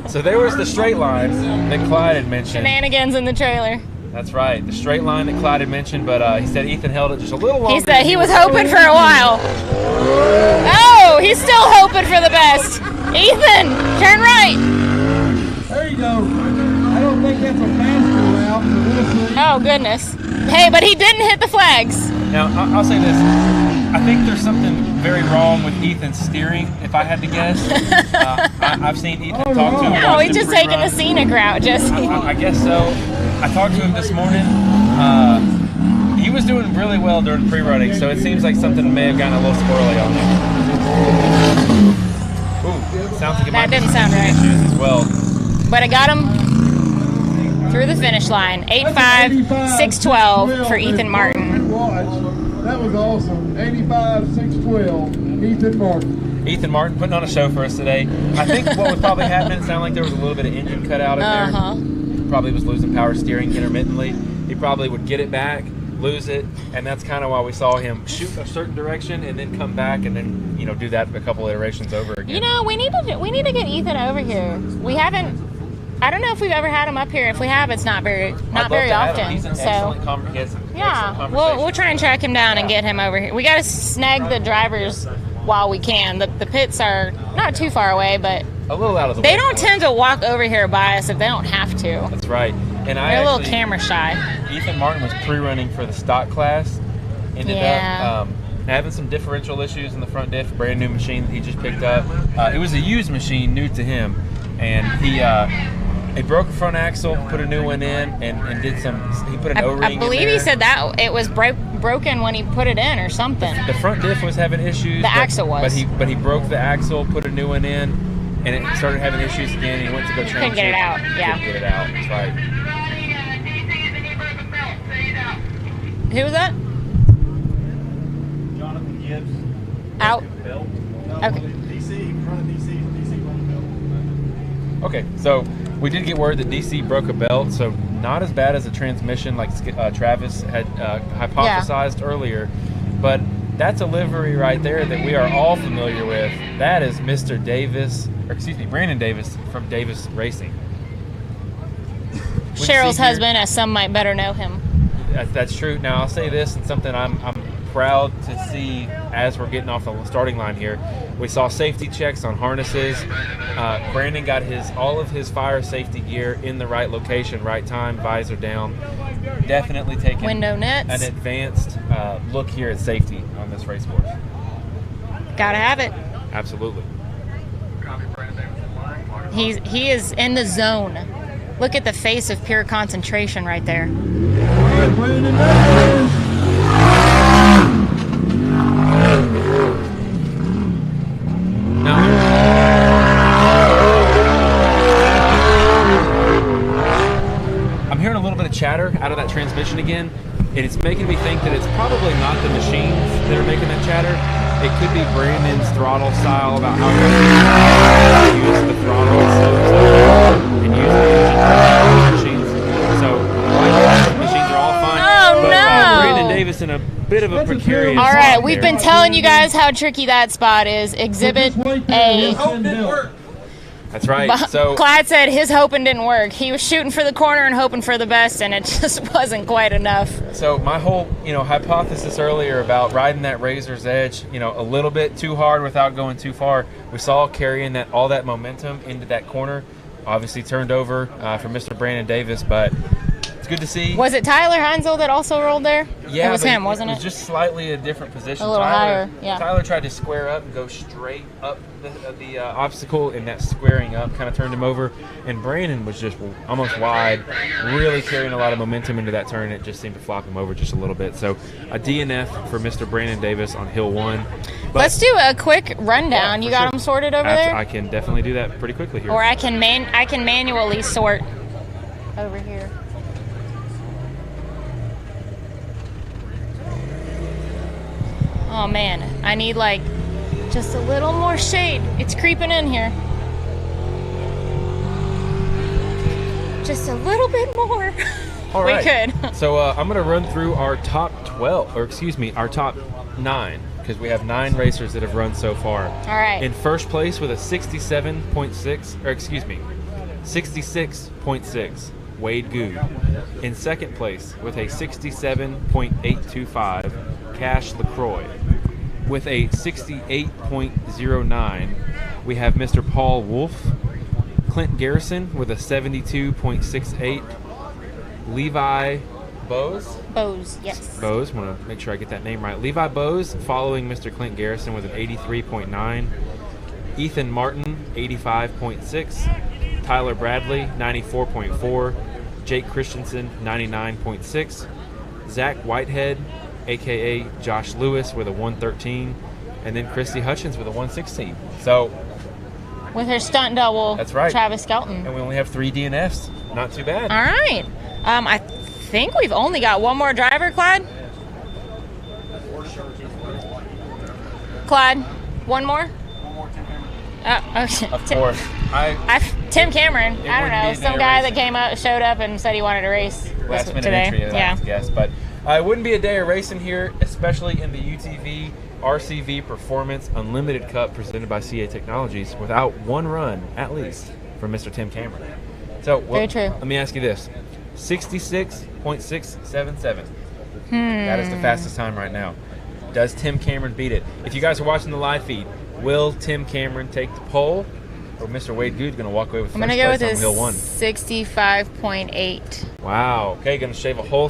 So there was the straight line that Clyde had mentioned. Shenanigans in the trailer. That's right, the straight line that Clyde had mentioned, but he said Ethan held it just a little longer. He said he was hoping for a while. Oh, he's still hoping for the best. Ethan, turn right. There you go. I don't think that's a faster route, but we'll see. Oh, goodness. Hey, but he didn't hit the flags. Now, I'll say this. I think there's something very wrong with Ethan's steering, if I had to guess. I've seen Ethan talk to him. Oh, watch he's him just taking the pre-run. scenic route, Jesse. I guess so. I talked to him this morning. He was doing really well during pre-running, so it seems like something may have gotten a little squirrely on him. Ooh, sounds like it might That didn't be sound right. issues as well. But I got him through the finish line. 8.5, 6.12 for Ethan Martin. That was awesome. 85, 612, Ethan Martin. Ethan Martin putting on a show for us today. I think what was probably happening, it sounded like there was a little bit of engine cut out in there. Probably was losing power steering intermittently. He probably would get it back, lose it, and that's kind of why we saw him shoot a certain direction and then come back and then, you know, do that a couple iterations over again. You know, we need to get Ethan over here. We haven't. I don't know if we've ever had him up here. If we have, it's not very I'd love very to have him. often. He's an So excellent yeah, we'll try and track him down and get him over here. We got to snag the drivers while we can. The pits are not too far away, but a little out of the way. they don't tend to walk over here by us if they don't have to. That's right. And They're a little camera shy. Ethan Martin was pre-running for the stock class. Ended up having some differential issues in the front diff, brand new machine that he just picked up. It was a used machine, new to him, and he broke a front axle, put a new one in, and did some. He put an O-ring I believe in there. he said that it was broken when he put it in or something. The front diff was having issues. The axle was. But he broke the axle, put a new one in, and it started having issues again. He went to go change Couldn't get it out. Yeah. Couldn't get it out. That's right. Who was that? Jonathan Gibbs. Out. Belt. Okay. DC, running DC on the belt. Okay, so we did get word that DC broke a belt, so not as bad as a transmission like Travis had hypothesized earlier, but that's a livery right there that we are all familiar with. That is Mr. Davis, or excuse me, Brandon Davis from Davis Racing. Cheryl's husband, as some might better know him. That's true. Now I'll say this, and something I'm proud to see as we're getting off the starting line here. We saw safety checks on harnesses. Brandon got all of his fire safety gear in the right location, right time, visor down. Definitely taking window nets. An advanced look here at safety on this race course. Gotta have it. Absolutely. He is in the zone. Look at the face of pure concentration right there. I'm hearing a little bit of chatter out of that transmission again, and it's making me think that it's probably not the machines that are making that chatter. It could be Brandon's throttle style about how he uses the throttle and use the engine machines. So the machines are all fine. Oh, but, no. Brandon Davis in a bit of a precarious All right, spot we've there. been telling you guys how tricky that spot is. Exhibit A. Hope didn't work. That's right. So Clyde said his hoping didn't work. He was shooting for the corner and hoping for the best, and it just wasn't quite enough. So my whole, hypothesis earlier about riding that razor's edge, a little bit too hard without going too far, we saw carrying all that momentum into that corner. Obviously turned over for Mr. Brandon Davis, but it's good to see. Was it Tyler Heinzel that also rolled there? Yeah, it was but him, wasn't it? It was just slightly a different position. A little higher, yeah. Tyler tried to square up and go straight up the obstacle, and that squaring up kind of turned him over. And Brandon was just almost wide, really carrying a lot of momentum into that turn. It just seemed to flop him over just a little bit. So a DNF for Mr. Brandon Davis on Hill 1. But let's do a quick rundown. You got them sorted over there? I can definitely do that pretty quickly here. Or I can manually sort over here. Oh man, I need just a little more shade. It's creeping in here. just a little bit more, All we right. could. So I'm going to run through our top 12, or excuse me, our top 9, because we have 9 racers that have run so far. All right. In first place with a 67.6, or excuse me, 66.6, Wade Good. In second place with a 67.825, Cash LaCroix. With a 68.09, we have Mr. Paul Wolf. Clint Garrison with a 72.68. Levi Bose. Bose, yes. Bose, want to make sure I get that name right. Levi Bose following Mr. Clint Garrison with an 83.9. Ethan Martin, 85.6. Tyler Bradley, 94.4. Jake Christensen, 99.6. Zach Whitehead, a.k.a. Josh Lewis, with a 113. And then Christy Hutchins with a 116. So, With her stunt double, that's right. Travis Skelton. And we only have 3 DNFs. Not too bad. All right. I think we've only got one more driver, Clyde. Clyde, one more? Okay. Of course. Tim Cameron. It I don't wouldn't be know. a Some day guy race. that showed up and said he wanted to race Last minute today. entry, Yeah. I guess. But it wouldn't be a day of racing here, especially in the UTV RCV Performance Unlimited Cup presented by CA Technologies, without one run, at least, from Mr. Tim Cameron. So, Very true. Let me ask you this. 66.677. That is the fastest time right now. Does Tim Cameron beat it? If you guys are watching the live feed, will Tim Cameron take the pole, or Mr. Wade Good going to walk away with I'm first going to go with place on his Hill 1? 65.8. Wow. Okay, going to shave a whole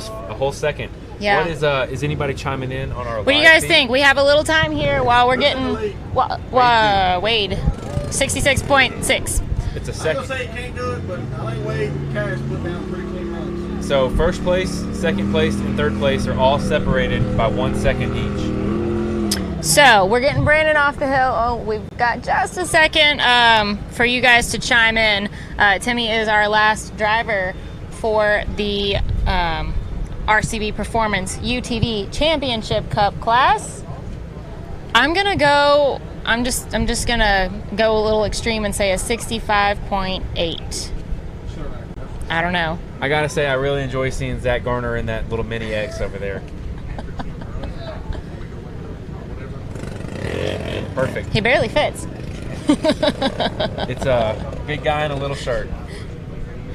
second. Yeah. What is anybody chiming in on our? What do you guys think? We have a little time here while we're getting Wade 66.6. It's a I'm second. gonna say he can't do it, but I think Wade and Cash put down pretty clean runs. So first place, second place, and third place are all separated by 1 second each. So we're getting Brandon off the hill. Oh, we've got just a second for you guys to chime in. Timmy is our last driver for the RCV Performance UTV Championship Cup class. I'm just gonna go a little extreme and say a 65.8. I don't know. I gotta say, I really enjoy seeing Zach Garner in that little mini X over there. Perfect. He barely fits. It's a big guy in a little shirt,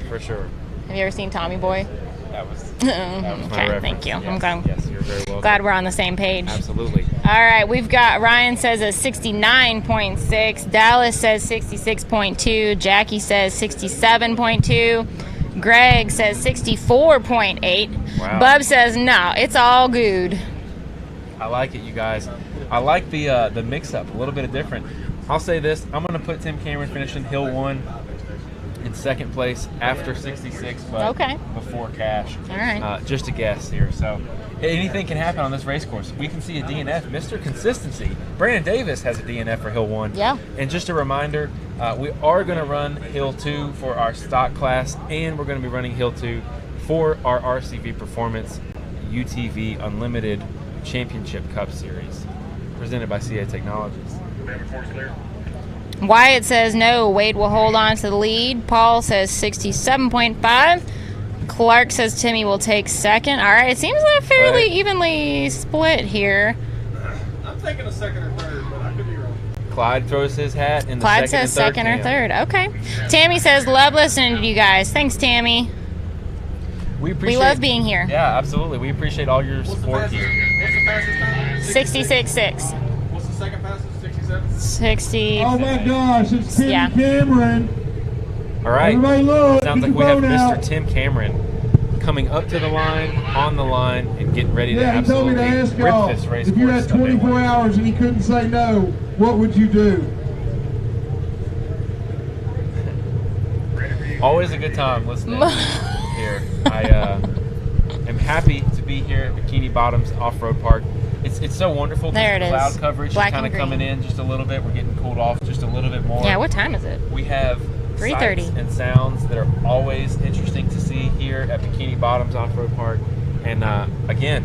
for sure. Have you ever seen Tommy Boy? That was my Okay, reference. thank you. Yes, I'm glad. yes, you're very welcome. Glad we're on the same page. Absolutely. All right, we've got Ryan says a 69.6, Dallas says 66.2, Jackie says 67.2, Greg says 64.8, Wow. Bub says no, it's all good. I like it, you guys. I like the mix-up, a little bit of different. I'll say this. I'm going to put Tim Cameron finishing Hill 1 in second place after 66, but Okay. before Cash. All right. Just a guess here. So anything can happen on this race course. We can see a DNF. Mr. Consistency. Brandon Davis has a DNF for Hill 1. Yeah. And just a reminder, we are going to run Hill 2 for our stock class, and we're going to be running Hill 2 for our RCV Performance UTV Unlimited Championship Cup Series, presented by CA Technologies. Wyatt says no, Wade will hold on to the lead. Paul says 67.5. Clark says Timmy will take second. All right, it seems like fairly evenly split here. I'm thinking a second or third, but I could be wrong. Clyde throws his hat in the Clyde second says and third second or camp. third. Okay. Tammy says love listening to you guys. Thanks, Tammy. We We love being here. Yeah, absolutely. We appreciate all your What's the support fastest? here. What's the fastest time? 66.6. What's the second fastest? 67. 60. Oh my gosh, it's Tim Yeah. Cameron. All right. Everybody look. Sounds Get like we your have phone Mr. out. Tim Cameron coming up to the line, on the line, and getting ready to Yeah, he told me absolutely to ask rip y'all, this race if you course had a new 24 one. hours and he couldn't say no, what would you do? Always a good time listening here. I am happy to be here at Bikini Bottoms Off-Road Park. It's so wonderful. There it is. Cloud coverage Black is kind of and green. coming in just a little bit. We're getting cooled off just a little bit more. Yeah, what time is it? We have 3:30. sights and sounds that are always interesting to see here at Bikini Bottoms Off-Road Park. And again,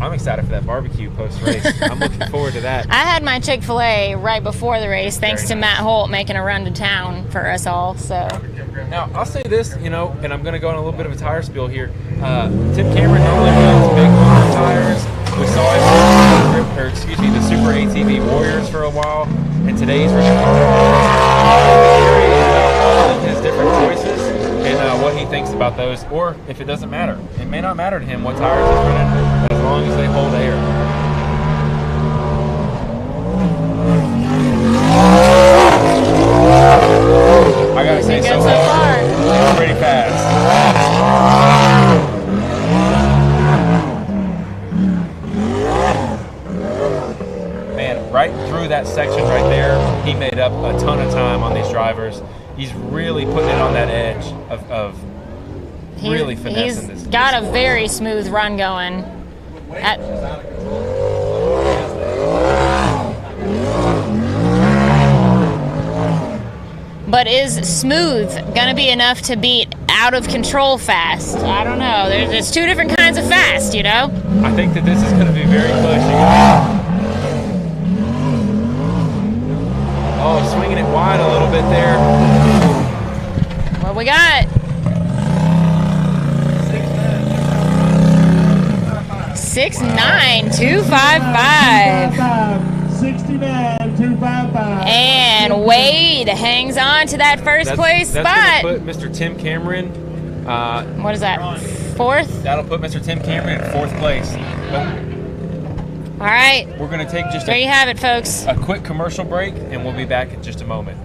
I'm excited for that barbecue post-race. I'm looking forward to that. I had my Chick-fil-A right before the race, thanks Very to nice. Matt Holt making a run to town for us all. So Now, I'll say this, you know, and I'm going to go on a little bit of a tire spiel here. Tim Cameron normally runs big Honda tires. We saw him the Super ATV Warriors for a while, and today he's running his different choices and what he thinks about those, or if it doesn't matter. It may not matter to him what tires he's running, as long as they hold air. I gotta say, so far, it's pretty fast. Man, right through that section right there, he made up a ton of time on these drivers. He's really putting it on that edge of really finessing this. He's got a very smooth run going. But is smooth gonna be enough to beat out of control fast? I don't know. There's two different kinds of fast, you know? I think that this is gonna be very close. Oh, swinging it wide a little bit there. What we got? 69255. 69255. And Wade hangs on to that first place spot. That's going to put Mr. Tim Cameron. What is that? Fourth? That'll put Mr. Tim Cameron in fourth place. All right. We're going to take just there you have it, folks. A quick commercial break, and we'll be back in just a moment.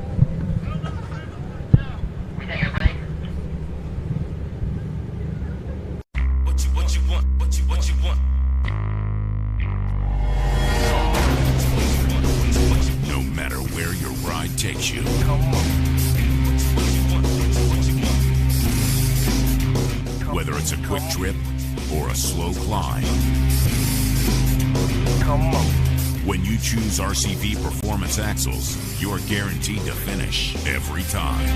No matter where your ride takes you. Whether it's a quick trip or a slow climb. When you choose RCV Performance Axles, you're guaranteed to finish every time.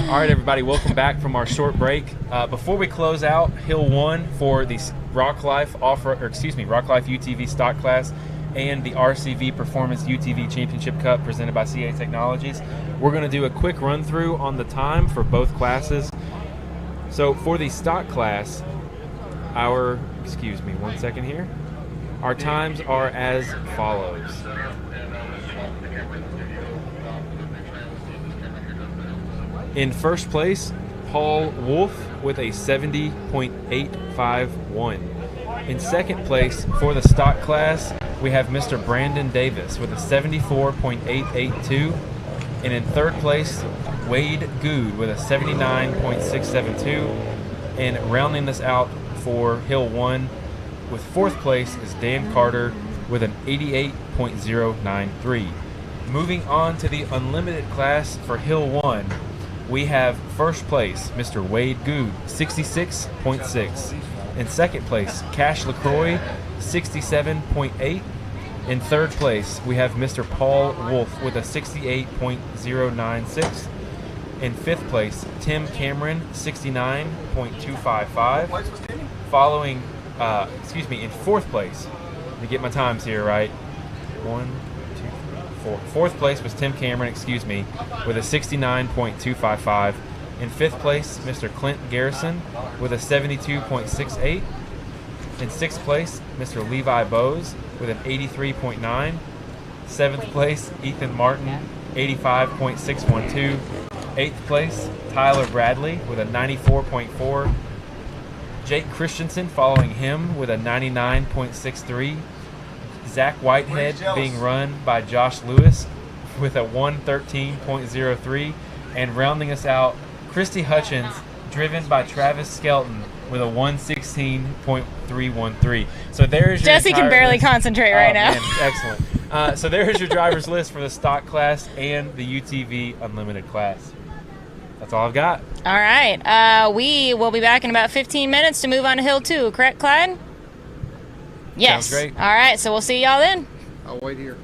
All right, everybody, welcome back from our short break. Before we close out Hill 1 for the RockLife RockLife UTV stock class and the RCV Performance UTV Championship Cup presented by CA Technologies, we're going to do a quick run through on the time for both classes. So for the stock class, our times are as follows. In first place, Paul Wolf with a 70.851. In second place for the stock class, we have Mr. Brandon Davis with a 74.882. And in third place, Wade Good with a 79.672. And rounding this out for Hill 1 with fourth place is Dan Carter with an 88.093. Moving on to the unlimited class for Hill 1, we have first place, Mr. Wade Good, 66.6. In second place, Cash LaCroix, 67.8. In third place, we have Mr. Paul Wolf with a 68.096. In fifth place, Tim Cameron, 69.255. Following, in fourth place, let me get my times here right. 1, 2, 3, 4. Fourth place was Tim Cameron, with a 69.255. In fifth place, Mr. Clint Garrison with a 72.68. In sixth place, Mr. Levi Bowes with an 83.9. Seventh place, Ethan Martin, 85.612. Eighth place, Tyler Bradley with a 94.4. Jake Christensen following him with a 99.63. Zach Whitehead being run by Josh Lewis with a 113.03. And rounding us out, Christy Hutchins, driven by Travis Skelton with a 116.313. So there's your Jesse can entire barely list. concentrate right now. Man, excellent. So there's your driver's list for the stock class and the UTV unlimited class. That's all I've got. All right. We will be back in about 15 minutes to move on to Hill 2. Correct, Clyde? Yes. Sounds great. All right. So we'll see y'all then. I'll wait here.